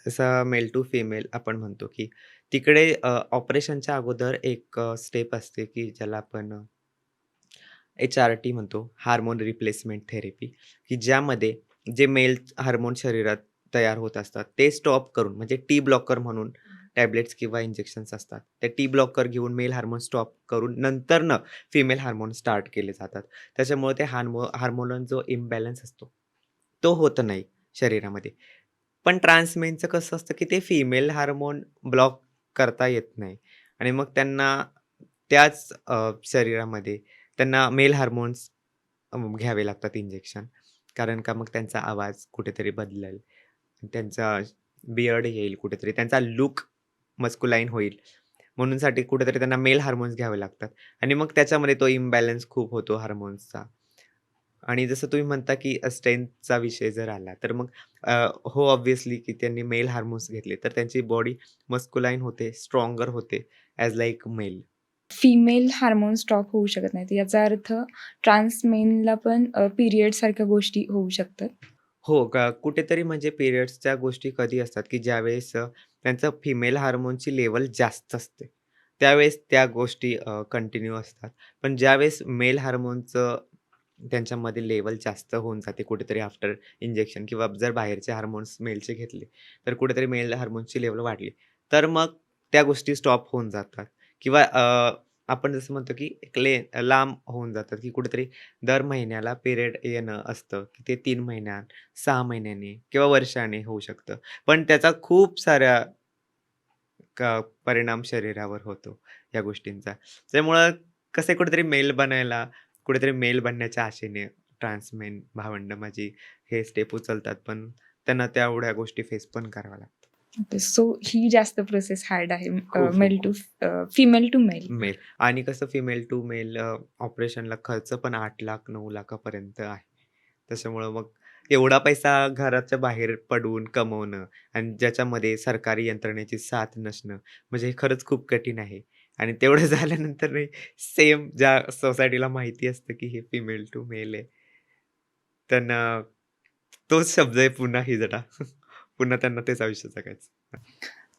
जसं मेल टू फिमेल आपण म्हणतो, की तिकडे ऑपरेशनच्या अगोदर एक स्टेप असते, की ज्याला आपण एच-आर-टी म्हणतो, हार्मोन रिप्लेसमेंट थेरपी, की ज्यामध्ये जे मेल हार्मोन शरीरात तयार होत असतात, ते स्टॉप करून म्हणजे टी ब्लॉकर म्हणून टॅब्लेट्स किंवा इंजेक्शन्स असतात. ते टी ब्लॉकर घेऊन मेल हार्मोन स्टॉप करून नंतरनं फिमेल हार्मोन स्टार्ट केले जातात. त्याच्यामुळे ते हार्मोन जो इम्बॅलन्स असतो, तो होत नाही शरीरामध्ये. पण ट्रान्स मेनचं कसं असतं, की ते फिमेल हार्मोन ब्लॉक करता येत नाही आणि मग त्यांना त्याच शरीरामध्ये त्यांना मेल हार्मोन्स घ्यावे लागतात इंजेक्शन. कारण का मग त्यांचा आवाज कुठेतरी बदलेल. त्यांचा बियर्ड येईल कुठेतरी. त्यांचा लूक मस्क्युलाईन होईल. म्हणूनसाठी कुठेतरी त्यांना मेल हार्मोन्स घ्यावे लागतात आणि मग त्याच्यामध्ये तो इम्बॅलन्स खूप होतो हार्मोन्सचा. आणि जसं तुम्ही म्हणता, की स्ट्रेंथचा विषय जर आला, तर मग हो ऑब्व्हियसली की त्यांनी मेल हार्मोन्स घेतले, तर त्यांची बॉडी मस्क्युलाईन होते, स्ट्रॉंगर होते as like male. Female hormone stop होऊ शकत नाहीत. याचा अर्थ ट्रान्स मेनला पण पिरियडसारख्या गोष्टी होऊ शकतात. हो का? कुठेतरी म्हणजे पिरियड्सच्या गोष्टी कधी असतात, की ज्यावेळेस त्यांचं फिमेल हार्मोनची लेव्हल जास्त असते. त्यावेळेस त्या गोष्टी कंटिन्यू असतात. पण ज्यावेळेस मेल हार्मोनचं त्यांच्यामध्ये लेव्हल जास्त होऊन जाते कुठेतरी आफ्टर इंजेक्शन किंवा जर बाहेरचे हार्मोन्स मेलचे घेतले, तर कुठेतरी मेल हार्मोनची लेव्हल वाढली. तर मग त्या गोष्टी स्टॉप होऊन जातात किंवा आपण जसं म्हणतो, की एक लांब होऊन जातात, की कुठेतरी दर महिन्याला पिरियड येणं असतं, की ते 3 महिन्यात, 6 महिन्यांनी किंवा वर्षाने होऊ शकतं. पण त्याचा खूप साऱ्या परिणाम शरीरावर होतो या गोष्टींचा. त्यामुळं कसं आहे कुठेतरी मेल बनायला, कुठेतरी मेल बनण्याच्या आशेने ट्रान्स भावंडं माझी हे स्टेप उचलतात, पण त्यांना तेवढ्या गोष्टी फेस पण कराव्या लागतात. ओके. सो ही जास्त प्रोसेस हार्ड आहे खूप, male to female to male. Male आणि कसं फिमेल टू मेल ऑपरेशनला खर्च पण 8,00,000 9,00,000पर्यंत आहे. त्याच्यामुळं मग एवढा पैसा घराच्या बाहेर पडून कमवणं आणि ज्याच्यामध्ये सरकारी यंत्रणेची साथ नसणं, म्हणजे हे खरंच खूप कठीण आहे. आणि तेवढं झाल्यानंतर नाही सेम ज्या सोसायटीला माहिती असतं, की हे फिमेल टू मेल आहे, त्यांना तोच शब्द आहे पुन्हा हिजडा. पुन्हा त्यांना तेच आयुष्य जगायचं.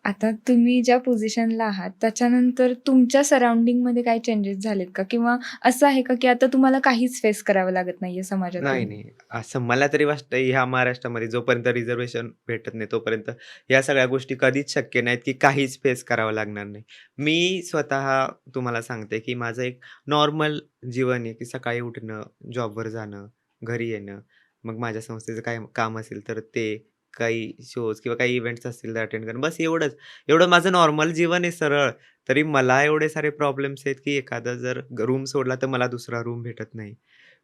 आता तुम्ही ज्या पोझिशनला आहात, त्याच्यानंतर तुमच्या सराउंडिंगमध्ये काही चेंजेस झालेत का? किंवा असं आहे का, की आता तुम्हाला काहीच फेस करावं लागत नाहीये नाही, समाजातून? नाही. असं मला तरी वाटतं ह्या महाराष्ट्रामध्ये जोपर्यंत रिझर्व्हेशन भेटत नाही, तोपर्यंत या सगळ्या गोष्टी कधीच शक्य नाहीत, की काहीच फेस करावं लागणार नाही. मी स्वतः तुम्हाला सांगते, की माझं एक नॉर्मल जीवन आहे, की सकाळी उठणं, जॉबवर जाणं, घरी येणं, मग माझ्या संस्थेचं काही काम असेल तर ते, काही शोज किंवा काही इव्हेंट्स असतील तर अटेंड करणं, बस एवढंच. एवढं माझं नॉर्मल जीवन आहे सरळ. तरी मला एवढे सारे प्रॉब्लेम्स आहेत, की एखादा जर रूम सोडला, तर मला दुसरा रूम भेटत नाही.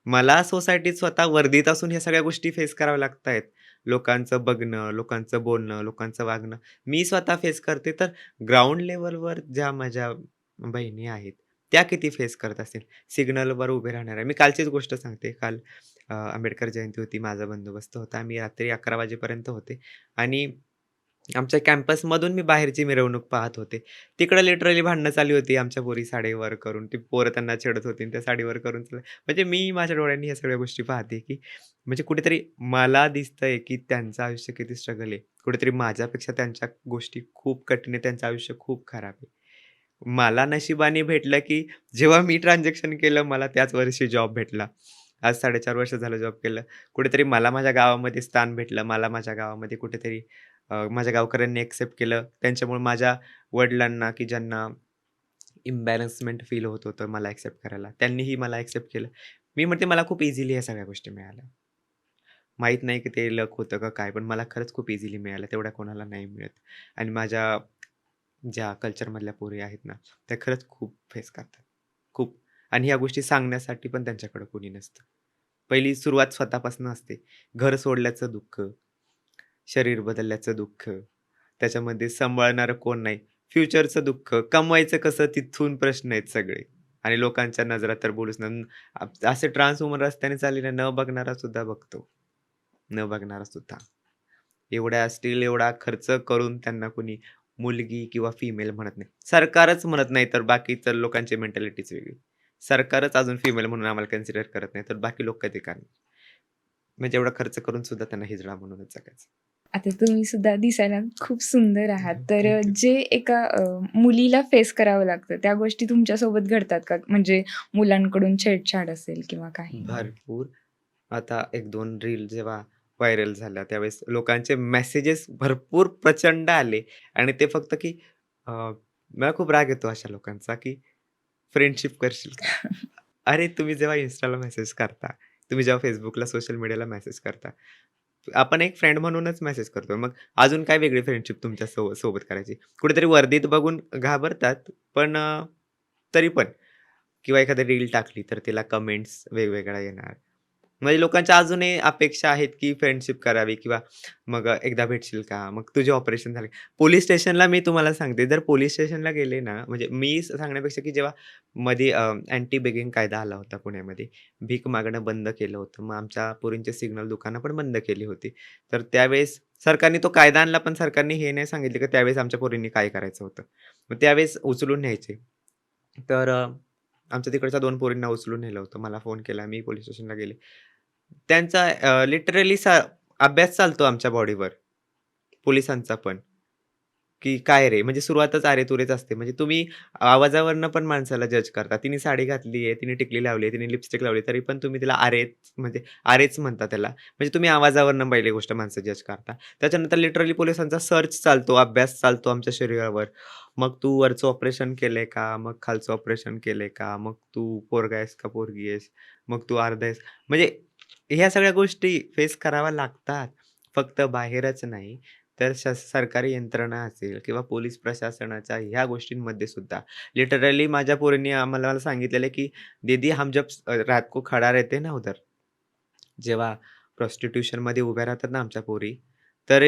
मला सोसायटीत स्वतः वर्दीत असून ह्या सगळ्या गोष्टी फेस कराव्या लागतायत. लोकांचं बघणं, लोकांचं बोलणं, लोकांचं वागणं. मी स्वतः फेस करते, तर ग्राउंड लेव्हलवर ज्या माझ्या बहिणी आहेत, त्या किती फेस करत असतील. सिग्नलवर उभे राहणार आहे. मी कालचीच गोष्ट सांगते. काल आंबेडकर जयंती होती. माझा बंदोबस्त होता. आम्ही रात्री 11 वाजेपर्यंत होते आणि आमच्या कॅम्पसमधून मी बाहेरची मिरवणूक पाहत होते. तिकडं लिटरली भांडणं चालू होती. आमच्या पोरी साडी वर करून, ती पोरं त्यांना चिडत होती आणि त्या साडी वर करून म्हणजे मी माझ्या डोळ्यांनी ह्या सगळ्या गोष्टी पाहते, की म्हणजे कुठेतरी मला दिसतंय, की त्यांचं आयुष्य किती स्ट्रगल आहे. कुठेतरी माझ्यापेक्षा त्यांच्या गोष्टी खूप कठीण आहे. त्यांचं आयुष्य खूप खराब आहे. मला नशिबाने भेटलं, की जेव्हा मी ट्रान्झॅक्शन केलं, मला त्याच वर्षी जॉब भेटला. आज 4.5 वर्ष झालं जॉब केलं. कुठेतरी मला माझ्या गावामध्ये स्थान भेटलं. मला माझ्या गावामध्ये कुठेतरी माझ्या गावकऱ्यांनी एक्सेप्ट केलं. त्यांच्यामुळे माझ्या वडिलांना, की ज्यांना इम्बॅलन्समेंट फील होत होतं मला एक्सेप्ट करायला, त्यांनीही मला एक्सेप्ट केलं. मी म्हणते मला खूप इझिली ह्या सगळ्या गोष्टी मिळाल्या. माहीत नाही की ते लक होतं का काय, पण मला खरंच खूप इझिली मिळाल्या. तेवढ्या कोणाला नाही मिळत. आणि माझ्या ज्या कल्चरमधल्या पोरी आहेत ना, त्या खरंच खूप फेस करतात. खूप. आणि ह्या गोष्टी सांगण्यासाठी पण त्यांच्याकडे कोणी नसतं. पहिली सुरुवात स्वतःपासून असते. घर सोडल्याचं दुःख, शरीर बदलल्याचं दुःख, त्याच्यामध्ये सांभाळणारं कोण नाही, फ्युचरचं दुःख, कमवायचं कसं तिथून प्रश्न आहेत सगळे. आणि लोकांच्या नजरा तर बोलूच ना. असे ट्रान्स वुमन रस्त्याने चाललेले न बघणारा सुद्धा बघतो. न बघणारा सुद्धा. एवढ्या स्टिल एवढा खर्च करून त्यांना कोणी मुलगी किंवा फिमेल म्हणत नाही. सरकारच म्हणत नाही, तर बाकीच्या लोकांची मेंटॅलिटीच वेगळी. सरकारच अजून फिमेल म्हणून आम्हाला कन्सिडर करत नाही, तर बाकी लोक कधी करणार? म्हणजे एवढा खर्च करून सुद्धा त्यांना हिजडा म्हणूनच जगायचं. आता तुम्ही सुद्धा दिसायला खूप सुंदर आहात. तर थँक यू. जे एका मुलीला फेस करावं लागतं, त्या गोष्टी तुमच्यासोबत घडतात का? म्हणजे मुलांकडून छेडछाड असेल किंवा काही? भरपूर. आता 1-2 रील जेव्हा व्हायरल झाल्या, त्यावेळेस लोकांचे मेसेजेस भरपूर प्रचंड आले आणि ते फक्त की अ, मला खूप राग येतो अशा लोकांचा, की फ्रेंडशिप करशील का? अरे, तुम्ही जेव्हा Instaला मेसेज करता, तुम्ही जेव्हा Facebookला, सोशल मीडियाला मेसेज करता, आपण एक फ्रेंड म्हणूनच मेसेज करतो. मग अजून काय वेगळी फ्रेंडशिप तुमच्या सोबत करायची? कुठेतरी वर्दीत बघून घाबरतात, पण तरी पण किंवा एखादी रील टाकली, तर तिला कमेंट्स वेगवेगळ्या येणार. म्हणजे लोकांच्या अजूनही अपेक्षा आहेत, की फ्रेंडशिप करावी किंवा मग एकदा भेटशील का? मग तुझे ऑपरेशन झाले. पोलिस स्टेशनला मी तुम्हाला सांगते, जर पोलिस स्टेशनला गेले ना, म्हणजे मी सांगण्यापेक्षा, की जेव्हा मध्ये अँटी बेगिंग कायदा आला होता पुण्यामध्ये. भीक मागणं बंद केलं होतं. मग आमच्या पोरींचे सिग्नल दुकानं पण बंद केली होती. तर त्यावेळेस सरकारने तो कायदा आणला, पण सरकारने हे नाही सांगितले, की त्यावेळेस आमच्या पोरींनी काय करायचं होतं. मग त्यावेळेस उचलून न्यायचे. तर आमच्या तिकडच्या 2 पोरींना उचलून नेलं होतं. मला फोन केला. मी पोलिस स्टेशनला गेले. त्यांचा लिटरली अभ्यास चालतो आमच्या बॉडीवर, पोलिसांचा पण. की काय रे? म्हणजे सुरुवातच अरे-तुरेच असते. म्हणजे तुम्ही आवाजावरनं पण माणसाला जज करता. तिने साडी घातली आहे, तिने टिकली लावली आहे, तिने लिपस्टिक लावली, तरी पण तुम्ही तिला अरेच म्हणजे अरेच म्हणता त्याला. म्हणजे तुम्ही आवाजावरनं पहिली गोष्ट माणसं जज करता. त्याच्यानंतर लिटरली पोलिसांचा सर्च चालतो, अभ्यास चालतो आमच्या शरीरावर. मग तू वरचं ऑपरेशन केलंय का? मग खालचं ऑपरेशन केलंय का? मग तू पोरगा आहेस का पोरगी आहेस? मग तू अर्धा आहेस. म्हणजे ह्या सगळ्या गोष्टी फेस कराव्या लागतात. फक्त बाहेरच नाही. तर सरकारी यंत्रणा असेल किंवा पोलीस प्रशासनाच्या ह्या गोष्टींमध्ये सुद्धा लिटरली माझ्या पोरींनी आम्हाला मला सांगितलेलं की "दीदी हम जब रात को खड़ा रहते ना उधर" जेव्हा प्रॉस्टिट्यूशनमध्ये उभ्या राहतात ना आमच्या पोरी, तर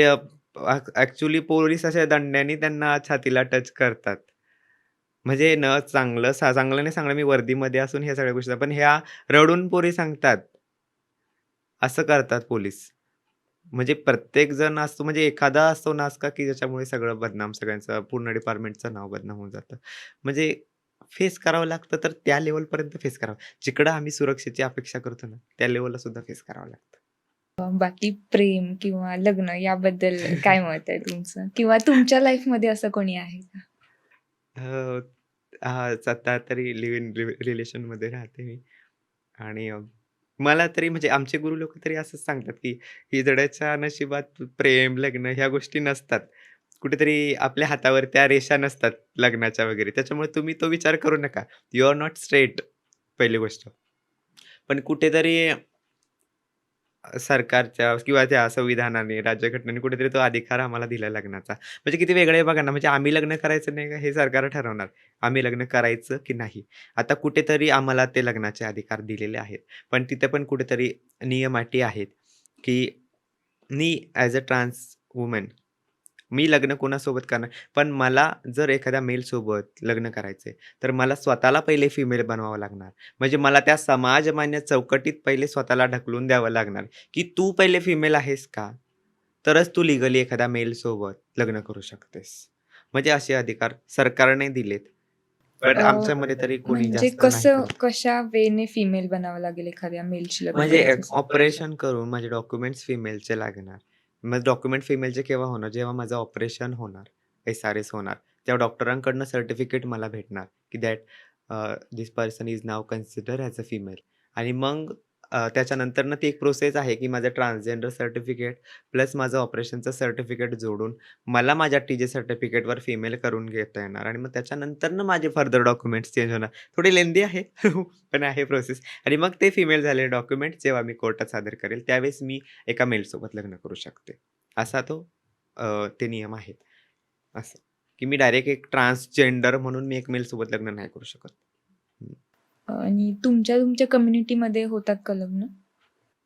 ॲक्चुअली पोलीस अशा दंड्याने त्यांना छातीला टच करतात. म्हणजे न चांगलं नाही सांगणार मी वर्दीमध्ये असून ह्या सगळ्या गोष्टी पण ह्या रडून पोरी सांगतात. असं करतात पोलीस. म्हणजे प्रत्येक जण असतो म्हणजे एखादा असतो नासका, की ज्याच्यामुळे सगळं बदनाम सगळ्यांचं पूर्ण डिपार्टमेंटचं नाव बदनाम होऊन जातं. म्हणजे फेस करावं लागतं तर त्या लेव्हलपर्यंत फेस करावं. जिकडं आम्ही सुरक्षेची अपेक्षा करतो ना, त्या लेव्हलला सुद्धा फेस करावं लागतं. बाकी प्रेम किंवा लग्न याबद्दल काय मत आहे तुमचं? किंवा तुमच्या लाईफमध्ये असं कोणी आहे का? अ, हां, आता तरी लिव्ह इन रिलेशनमध्ये राहते मी आणि मला तरी म्हणजे आमचे गुरु लोकं तरी असंच सांगतात, की हिजड्याच्या नशिबात प्रेम, लग्न ह्या गोष्टी नसतात. कुठेतरी आपल्या हातावर त्या रेषा नसतात लग्नाच्या वगैरे. त्याच्यामुळे तुम्ही तो विचार करू नका. यू आर नॉट स्ट्रेट पहिली गोष्ट. पण कुठेतरी सरकारच्या किंवा त्या संविधानाने, राज्यघटनेने कुठेतरी तो अधिकार आम्हाला दिला लग्नाचा. म्हणजे किती वेगळं आहे बघा ना, म्हणजे आम्ही लग्न करायचं नाही का हे सरकार ठरवणार. आम्ही लग्न करायचं की नाही. आता कुठेतरी आम्हाला ते लग्नाचे अधिकार दिलेले आहेत. पण तिथे पण कुठेतरी नियम अटी आहेत, की मी ॲज अ ट्रान्स वुमन मी लग्न कोणासोबत करणार, पण मला जर एखाद्या मेलसोबत लग्न करायचंय, तर मला स्वतःला पहिले फिमेल बनवावं लागणार. म्हणजे मला त्या समाजमान्य चौकटीत पहिले स्वतःला ढकलून द्यावं लागणार, की तू पहिले फिमेल आहेस का? तरच तू लीगली एखाद्या मेलसोबत लग्न करू शकतेस. म्हणजे असे अधिकार सरकारने दिलेत. पण अ, आमच्यामध्ये तरी कोणी म्हणजे जास्त नाही कसं करू कशा वेने फिमेल बनावं लागेल एखाद्या मेलशी लग्न म्हणजे करायचं असेल? ऑपरेशन करून माझे डॉक्युमेंट्स फिमेलचे लागणार. मग डॉक्युमेंट फिमेलचे केव्हा होणार? जेव्हा माझं ऑपरेशन होणार, एस-आर-एस होणार. तेव्हा डॉक्टरांकडनं सर्टिफिकेट मला भेटणार, की this person is now consider as a female आणि मग त्याच्यानंतरनं ती एक प्रोसेस आहे, की माझं ट्रान्सजेंडर सर्टिफिकेट प्लस माझं ऑपरेशनचं सर्टिफिकेट जोडून मला माझ्या टी-जे सर्टिफिकेटवर फिमेल करून घेता येणार आणि मग त्याच्यानंतरनं माझे फर्दर डॉक्युमेंट्स चेंज होणार. थोडी लेंदी आहे, पण आहे प्रोसेस. आणि मग ते फिमेल झालेले डॉक्युमेंट जेव्हा मी कोर्टात सादर करेल, त्यावेळेस मी एका मेलसोबत लग्न करू शकते. असा ते नियम आहेत. असं, की मी डायरेक्ट एक ट्रान्सजेंडर म्हणून मी एक मेलसोबत लग्न नाही करू शकत. हं. आणि तुमच्या कम्युनिटीमध्ये होतात का लग्न?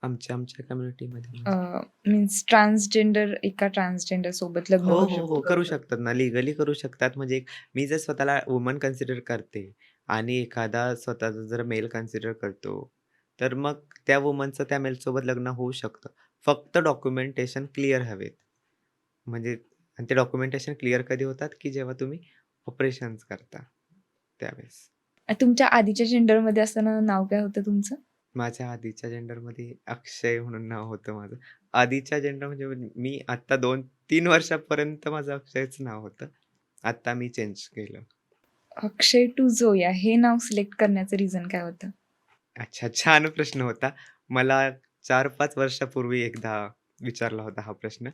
आमच्या कम्युनिटीमध्ये म्हणजे मीन्स ट्रान्सजेंडर एका ट्रान्सजेंडर सोबत लग्न हो, करू हो, हो. शकतो. करू शकतात ना, लीगली करू शकतात. म्हणजे मी जर स्वतःला वुमन कन्सिडर करते आणि एखादा स्वतःचं जर मेल कन्सिडर करतो, तर मग त्या वुमनचं त्या मेलसोबत लग्न होऊ शकतं. फक्त डॉक्युमेंटेशन क्लिअर हवेत. म्हणजे आणि ते डॉक्युमेंटेशन क्लिअर कधी होतात, की जेव्हा तुम्ही ऑपरेशन्स करता त्यावेळेस. तुमच्या आधीच्या जेंडरमध्ये असताना नाव काय होतं तुमचं? माझ्या आधीच्या जेंडरमध्ये अक्षय म्हणून नाव होतं माझं. आधीच्या जेंडर म्हणजे मी आत्ता 2-3 वर्षापर्यंत माझं अक्षयच नाव होतं. आत्ता मी चेंज केलं. अक्षय टू जोया हे नाव सिलेक्ट करण्याचं रिझन काय होतं? अच्छा, छान प्रश्न होता. मला 4-5 वर्षापूर्वी एकदा विचारला होता हा प्रश्न.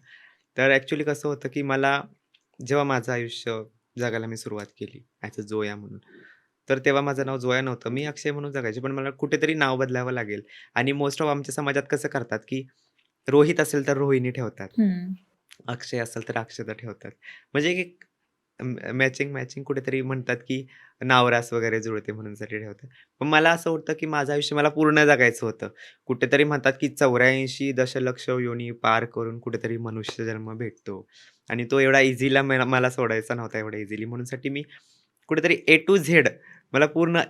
तर ॲक्चुअली कसं होतं, की मला जेव्हा माझं आयुष्य जगायला मी सुरुवात केली ॲज अ जोया म्हणून. तर तेव्हा माझं नाव जोया नव्हतं. मी अक्षय म्हणून जगायचे. पण मला कुठेतरी नाव बदलावं लागेल आणि मोस्ट ऑफ आमच्या समाजात कसं करतात, की रोहित असेल तर रोहिणी ठेवतात. हं. अक्षय असेल तर अक्षता ठेवतात. म्हणजे एक मॅचिंग कुठेतरी म्हणतात, की नावरास वगैरे जुळते म्हणून साठी ठेवतात. पण मला असं होतं, की माझं आयुष्य मला पूर्ण जगायचं होतं. कुठेतरी म्हणतात, की 84 दशलक्ष योनी पार करून कुठेतरी मनुष्य जन्म भेटतो आणि तो एवढा इझीला मला सोडायचा नव्हता एवढा इझिली. म्हणूनसाठी मी कुठेतरी ए टू झेड मला पूर्ण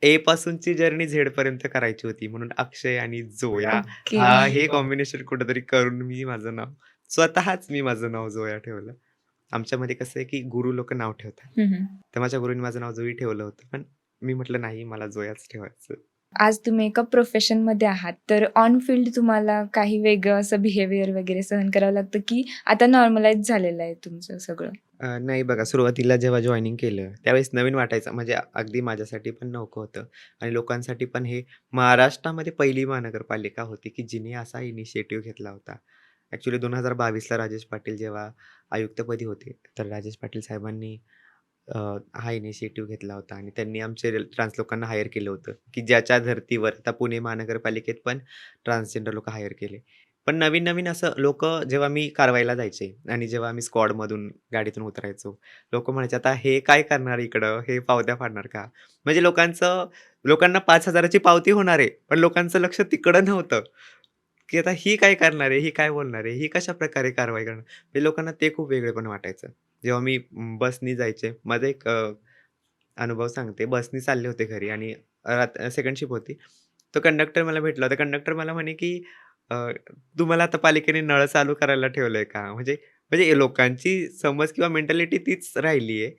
ए पासूनची जर्नी झेडपर्यंत करायची होती. म्हणून अक्षय आणि जोया ओके. हे कॉम्बिनेशन कुठेतरी करून मी माझं नाव जोया ठेवलं. आमच्यामध्ये कसं आहे, की गुरु लोकं नाव ठेवतात. हं, हं. तर माझ्या गुरूंनी माझं नाव जुई ठेवलं होतं. पण मी म्हटलं, "नाही, मला जोयाच ठेवायचं." आज तुम्ही एका प्रोफेशनमध्ये आहात, तर ऑन फील्ड तुम्हाला काही वेगळं असं बिहेवियर वगैरे सहन करावं लागतं, की आता नॉर्मलाईज झालेलं आहे तुमचं सगळं? नाही बघा, सुरुवातीला जेव्हा जॉइनिंग केलं, त्यावेळेस नवीन वाटायचं. म्हणजे अगदी माझ्यासाठी पण नवखं होतं आणि लोकांसाठी पण हे महाराष्ट्रामध्ये पहिली महानगरपालिका होती, की जिने असा इनिशिएटिव्ह घेतला होता. ॲक्चुअली 2022ला राजेश पाटील जेव्हा आयुक्तपदी होते, तर राजेश पाटील साहेबांनी अ, हा इनिशिएटिव्ह घेतला होता आणि त्यांनी आमचे ट्रान्स लोकांना हायर केलं होतं, की ज्याच्या धर्तीवर आता पुणे महानगरपालिकेत पण ट्रान्सजेंडर लोकं हायर केले. पण नवीन-नवीन असं लोकं जेव्हा मी कारवाईला जायचे आणि जेव्हा आम्ही स्क्वॉडमधून गाडीतून उतरायचो, लोकं म्हणायचे, "आता हे काय करणार इकडं? हे पावत्या फाडणार का?" म्हणजे लोकांना 5,000ची पावती होणार आहे, पण लोकांचं लक्ष तिकडं नव्हतं, की आता ही काय करणार आहे? ही काय बोलणार आहे? ही कशाप्रकारे कारवाई करणार? ते लोकांना ते खूप वेगळेपण वाटायचं. जेव्हा मी बसनी जायचे. माझा एक अनुभव सांगते. बसनी चालले होते घरी आणि सेकंड शिफ्ट होती. तो कंडक्टर मला भेटला होता. कंडक्टर मला म्हणे, की अ, "तुम्हाला आता पालिकेने नळ चालू करायला ठेवलंय का?" म्हणजे म्हणजे लोकांची समज किंवा मेंटॅलिटी तीच राहिली आहे,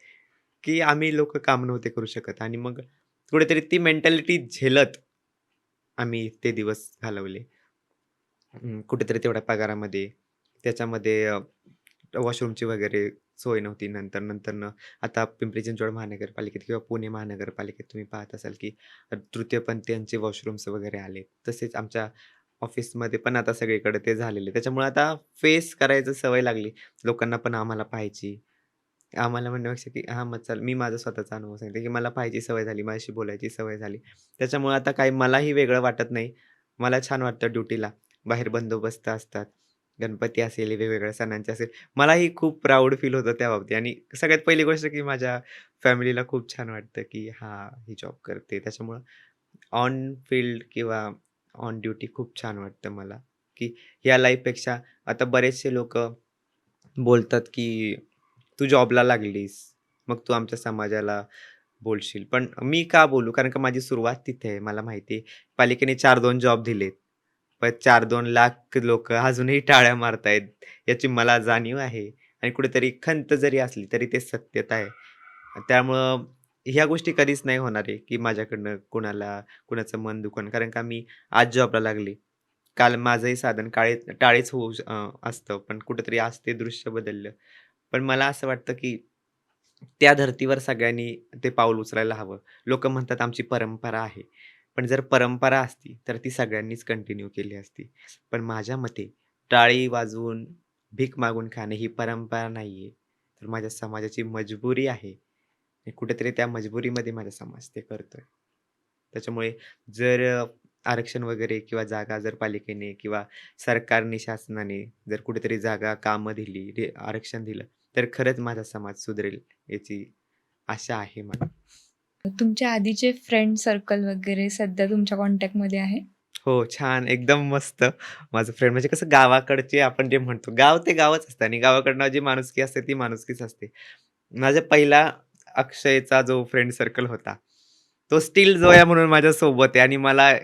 की आम्ही लोकं काम नव्हते करू शकत आणि मग कुठेतरी ती मेंटॅलिटी झेलत आम्ही ते दिवस घालवले. कुठेतरी तेवढ्या पगारामध्ये, त्याच्यामध्ये वॉशरूमची वगैरे सोय नव्हती. नंतर आता पिंपरी चिंचवड महानगरपालिकेत किंवा पुणे महानगरपालिकेत तुम्ही पाहत असाल, की तृतीयपंथीयांचे वॉशरूम्स वगैरे आलेत. तसेच आमच्या ऑफिसमध्ये पण आता सगळीकडे ते झालेले. त्याच्यामुळे आता फेस करायची सवय लागली. लोकांना पण आम्हाला पाहायची. आम्हाला म्हणण्यापेक्षा, की हां, मग चल मी माझा स्वतःचा अनुभव सांगते, की मला पाहायची सवय झाली, माझ्याशी बोलायची सवय झाली. त्याच्यामुळे आता काही मलाही वेगळं वाटत नाही. मला छान वाटतं ड्युटीला. बाहेर बंदोबस्त असतात. गणपती असेल, वेगवेगळ्या सणांचे असेल. मलाही खूप प्राउड फील होतं त्या बाबतीत आणि सगळ्यात पहिली गोष्ट, की माझ्या फॅमिलीला खूप छान वाटतं, की हां, ही जॉब करते. त्याच्यामुळं ऑन फील्ड किंवा ऑन ड्युटी खूप छान वाटतं मला, की या लाईफपेक्षा आता बरेचसे लोकं बोलतात, की "तू जॉबला लागलीस, मग तू आमच्या समाजाला बोलशील." पण मी का बोलू? कारण का माझी सुरुवात तिथे आहे. मला माहिती आहे पालिकेने 4-2 जॉब दिलेत. पण 4-2 लाख लोकं अजूनही टाळ्या मारतायत, याची मला जाणीव आहे आणि कुठेतरी खंत जरी असली, तरी ते सत्यता आहे. त्यामुळं ह्या गोष्टी कधीच नाही होणार आहे, की माझ्याकडनं कुणाचं मन दुखवणं. कारण का मी आज जॉबला लागले. काल माझंही साधन टाळीच असतं, पण कुठेतरी आज ते दृश्य बदललं. पण मला असं वाटतं, की त्या धर्तीवर सगळ्यांनी ते पाऊल उचलायला हवं. लोकं म्हणतात आमची परंपरा आहे. पण जर परंपरा असती, तर ती सगळ्यांनीच कंटिन्यू केली असती. पण माझ्या मते टाळी वाजवून, भीक मागून खाणे ही परंपरा नाहीये. तर माझ्या समाजाची मजबुरी आहे. आणि कुठेतरी त्या मजबुरीमध्ये माझा समाज ते करतोय. त्याच्यामुळे जर आरक्षण वगैरे किंवा जागा जर पालिकेने किंवा सरकारने, शासनाने जर कुठेतरी जागा, कामं दिली, आरक्षण दिलं, तर खरंच माझा समाज सुधरेल याची आशा आहे मला. तुमच्या आधीचे फ्रेंड सर्कल वगैरे सध्या तुमच्या कॉन्टॅक्टमध्ये आहे? हो, छान. एकदम मस्त. माझं फ्रेंड म्हणजे कसं गावाकडचे आपण जे म्हणतो, गाव ते गावच असतं आणि गावाकडनं जी माणुसकी असते, ती माणुसकीच असते. माझा पहिला अक्षयचा जो फ्रेंड सर्कल होता, तो स्टील जोया म्हणून माझ्यासोबत आहे आणि मला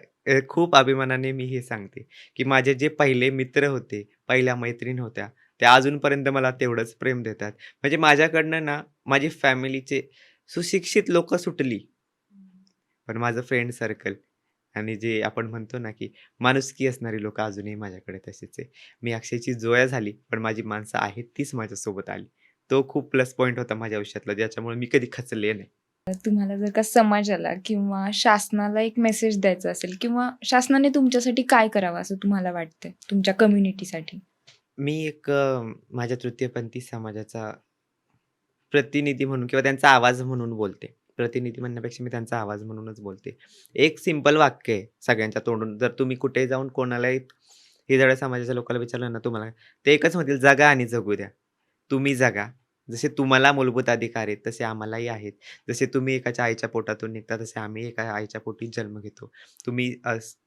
खूप अभिमानाने मी हे सांगते, की माझे जे पहिले मित्र होते, पहिल्या मैत्रीण होत्या, त्या अजूनपर्यंत मला तेवढंच प्रेम देतात. म्हणजे माझ्याकडनं ना, माझी फॅमिलीचे सुशिक्षित लोकं सुटली, पण माझं फ्रेंड सर्कल आणि जे आपण म्हणतो ना, की माणुसकी असणारी लोकं अजूनही माझ्याकडे तशीच आहे. मी अक्षयची जोया झाली, पण माझी माणसं आहेत तीच माझ्यासोबत आली. तो खूप प्लस पॉइंट होता माझ्या आयुष्यातला, ज्याच्यामुळे मी कधी खचले नाही. तुम्हाला जर का समाजाला किंवा शासनाला एक मेसेज द्यायचा असेल किंवा शासनाने तुमच्यासाठी काय करावं असं तुम्हाला वाटतंय तुमच्या कम्युनिटीसाठी? मी एक माझ्या तृतीयपंथी समाजाचा प्रतिनिधी म्हणून किंवा त्यांचा आवाज म्हणून बोलते. प्रतिनिधी म्हणण्यापेक्षा मी त्यांचा आवाज म्हणूनच बोलते. एक सिंपल वाक्य आहे सगळ्यांच्या तोंडून. जर तुम्ही कुठेही जाऊन कोणालाही हिरड्या समाजाच्या लोकांना विचारलं ना तुम्हाला, ते एकच म्हणतील, "जगा आणि जगू द्या." तुम्ही जगा. जसे तुम्हाला मूलभूत अधिकार आहेत, तसे आम्हालाही आहेत. जसे तुम्ही एकाच्या आईच्या पोटातून निघता, तसे आम्ही एका आईच्या पोटी जन्म घेतो. तुम्ही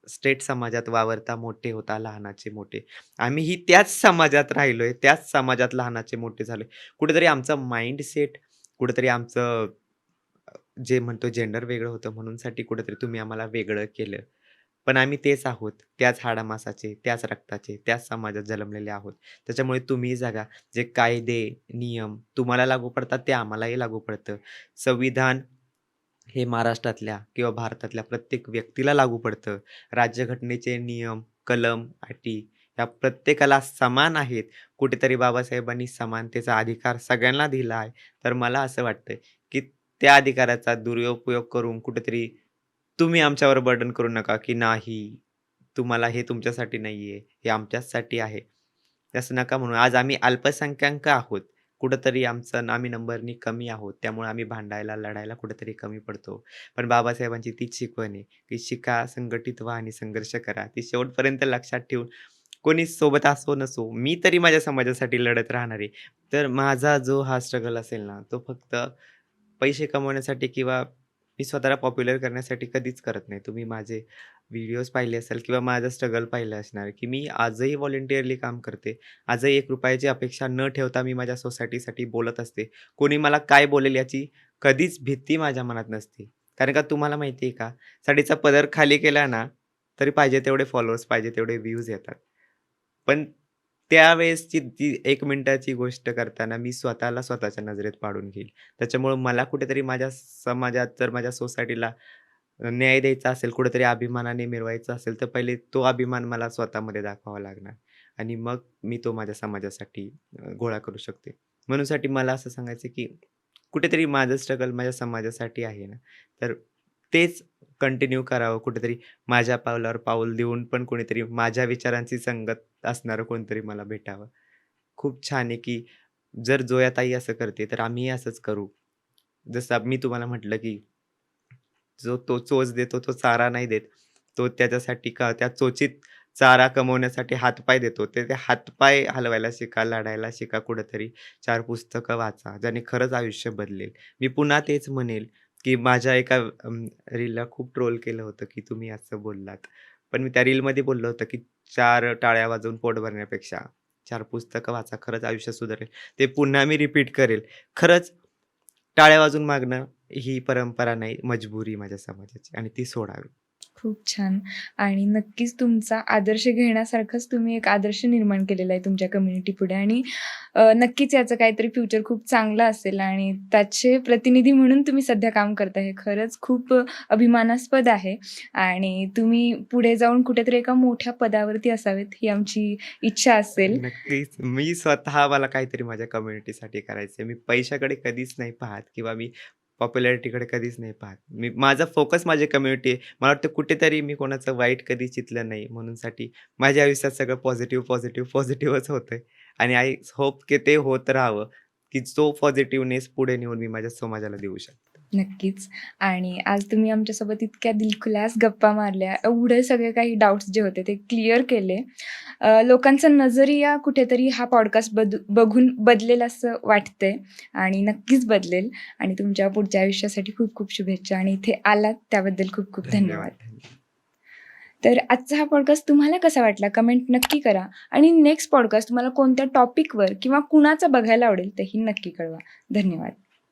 स्टेट समाजात वावरता, मोठे होता, लहानाचे मोठे. आम्हीही त्याच समाजात राहिलोय, त्याच समाजात लहानाचे मोठे झालोय. कुठेतरी आमचं माइंडसेट, कुठेतरी आमचं जे म्हणतो जेंडर वेगळं होतं म्हणूनसाठी कुठेतरी तुम्ही आम्हाला वेगळं केलं. पण आम्ही तेच आहोत. त्याच हाडामासाचे, त्याच रक्ताचे, त्याच समाजात जन्मलेले आहोत. त्याच्यामुळे तुम्हीही जगा. जे कायदे, नियम तुम्हाला लागू पडतात ते आम्हालाही लागू पडतं. संविधान हे महाराष्ट्रातल्या किंवा भारतातल्या प्रत्येक व्यक्तीला लागू पडतं. राज्यघटनेचे नियम, कलम, अटी या प्रत्येकाला समान आहेत. कुठेतरी बाबासाहेबांनी समानतेचा अधिकार सगळ्यांना दिला आहे. तर मला असं वाटतंय, की त्या अधिकाराचा दुरुपयोग करून कुठेतरी तुम्ही आमच्यावर बर्डन करू नका, की नाही, तुम्हाला हे तुमच्यासाठी नाहीये, हे आमच्याचसाठी आहे. असं नका म्हणू. आज आम्ही अल्पसंख्याक आहोत. कुठेतरी आम्ही नंबरनी कमी आहोत. त्यामुळे आम्ही भांडायला, लढायला कुठेतरी कमी पडतो. पण बाबासाहेबांची तीच शिकवण आहे, की शिका, संघटित व्हा आणि संघर्ष करा. ती शेवटपर्यंत लक्षात ठेवून कोणी सोबत असो नसो, मी तरी माझ्या समाजासाठी लढत राहणार आहे. तर माझा जो हा स्ट्रगल असेल ना, तो फक्त पैसे कमवण्यासाठी किंवा मी स्वतःला पॉप्युलर करण्यासाठी कधीच करत नाही. तुम्ही माझे व्हिडिओज पाहिले असेल किंवा माझं स्ट्रगल पाहिलं असणार, की मी आजही व्हॉलंटिअरली काम करते. आजही ₹1 अपेक्षा न ठेवता मी माझ्या सोसायटीसाठी बोलत असते. कोणी मला काय बोलेल याची कधीच भीती माझ्या मनात नसते. कारण का तुम्हाला माहिती आहे का, साडीचा पदर खाली केला ना, तरी पाहिजे तेवढे फॉलोअर्स, पाहिजे तेवढे व्ह्यूज येतात. पण त्यावेळेसची ती 1 मिनिटाची गोष्ट करताना मी स्वतःला स्वतःच्या नजरेत पाडून घेईल. त्याच्यामुळं मला कुठेतरी माझ्या समाजात जर माझ्या सोसायटीला न्याय द्यायचा असेल, कुठेतरी अभिमानाने मिरवायचा असेल, तर पहिले तो अभिमान मला स्वतःमध्ये दाखवावा लागणार आणि मग मी तो माझ्या समाजासाठी गोळा करू शकते. म्हणूनसाठी मला असं सांगायचं की कुठेतरी माझं स्ट्रगल माझ्या समाजासाठी आहे ना, तर तेच कंटिन्यू करावं. कुठेतरी माझ्या पावलावर पाऊल देऊन पण कोणीतरी माझ्या विचारांची संगत असणारं कोणतरी मला भेटावं. खूप छान आहे, की जर जोयाताई असं करते, तर आम्हीही असंच करू. जसं मी तुम्हाला म्हटलं, की जो तो चोच देतो, तो चारा नाही देत. तो त्याच्यासाठी का त्या चोचीत चारा कमवण्यासाठी हातपाय देतो. ते हातपाय हलवायला शिका, लढायला शिका कुठेतरी. 4 पुस्तकं वाचा, ज्याने खरंच आयुष्य बदलेल. मी पुन्हा तेच म्हणेल, की माझ्या एका रीलला खूप ट्रोल केलं होतं, की तुम्ही असं बोललात. पण मी त्या रीलमध्ये बोललो होतं, की 4 टाळ्या वाजवून पोट भरण्यापेक्षा 4 पुस्तकं वाचा, खरंच आयुष्य सुधारेल. ते पुन्हा मी रिपीट करेल. खरंच टाळ्या वाजवून मागणं ही परंपरा नाही, मजबुरी माझ्या समाजाची आणि ती सोडावी. खूप छान. आणि नक्कीच तुमचा आदर्श घेण्यासारखंच तुम्ही एक आदर्श निर्माण केलेला आहे तुमच्या कम्युनिटीपुढे आणि नक्कीच याचं काहीतरी फ्युचर खूप चांगलं असेल आणि त्याचे प्रतिनिधी म्हणून तुम्ही सध्या काम करताय. हे खरंच खूप अभिमानास्पद आहे आणि तुम्ही पुढे जाऊन कुठेतरी एका मोठ्या पदावरती असावेत ही आमची इच्छा असेल. नक्कीच. मी स्वतः मला काहीतरी माझ्या कम्युनिटीसाठी करायचंय. मी पैशाकडे कधीच नाही पाहत किंवा मी पॉप्युलॅरिटीकडे कधीच नाही पाहत. माझा फोकस माझी कम्युनिटी आहे. मला वाटतं कुठेतरी मी कोणाचं वाईट कधी चितलं नाही. म्हणूनसाठी माझ्या आयुष्यात सगळं पॉझिटिव्ह, पॉझिटिव्ह, पॉझिटिव्हच होतंय आणि आय होप की ते होत राहावं, की जो पॉझिटिव्हनेस पुढे नेऊन मी माझ्या समाजाला देऊ शकतो. नक्कीच. आणि आज तुम्ही आमच्यासोबत इतक्या दिलखुलास गप्पा मारल्या. एवढे सगळे काही डाउट्स जे होते ते क्लिअर केले. लोकांचा नजरिया कुठेतरी हा पॉडकास्ट बघून बदलेल असं वाटतंय आणि नक्कीच बदलेल आणि तुमच्या पुढच्या आयुष्यासाठी खूप खूप शुभेच्छा आणि इथे आलात त्याबद्दल खूप खूप धन्यवाद. धन्यवाद. तर आजचा हा पॉडकास्ट तुम्हाला कसा वाटला कमेंट नक्की करा आणि नेक्स्ट पॉडकास्ट तुम्हाला कोणत्या टॉपिकवर किंवा कुणाचा बघायला आवडेल तेही नक्की कळवा. धन्यवाद.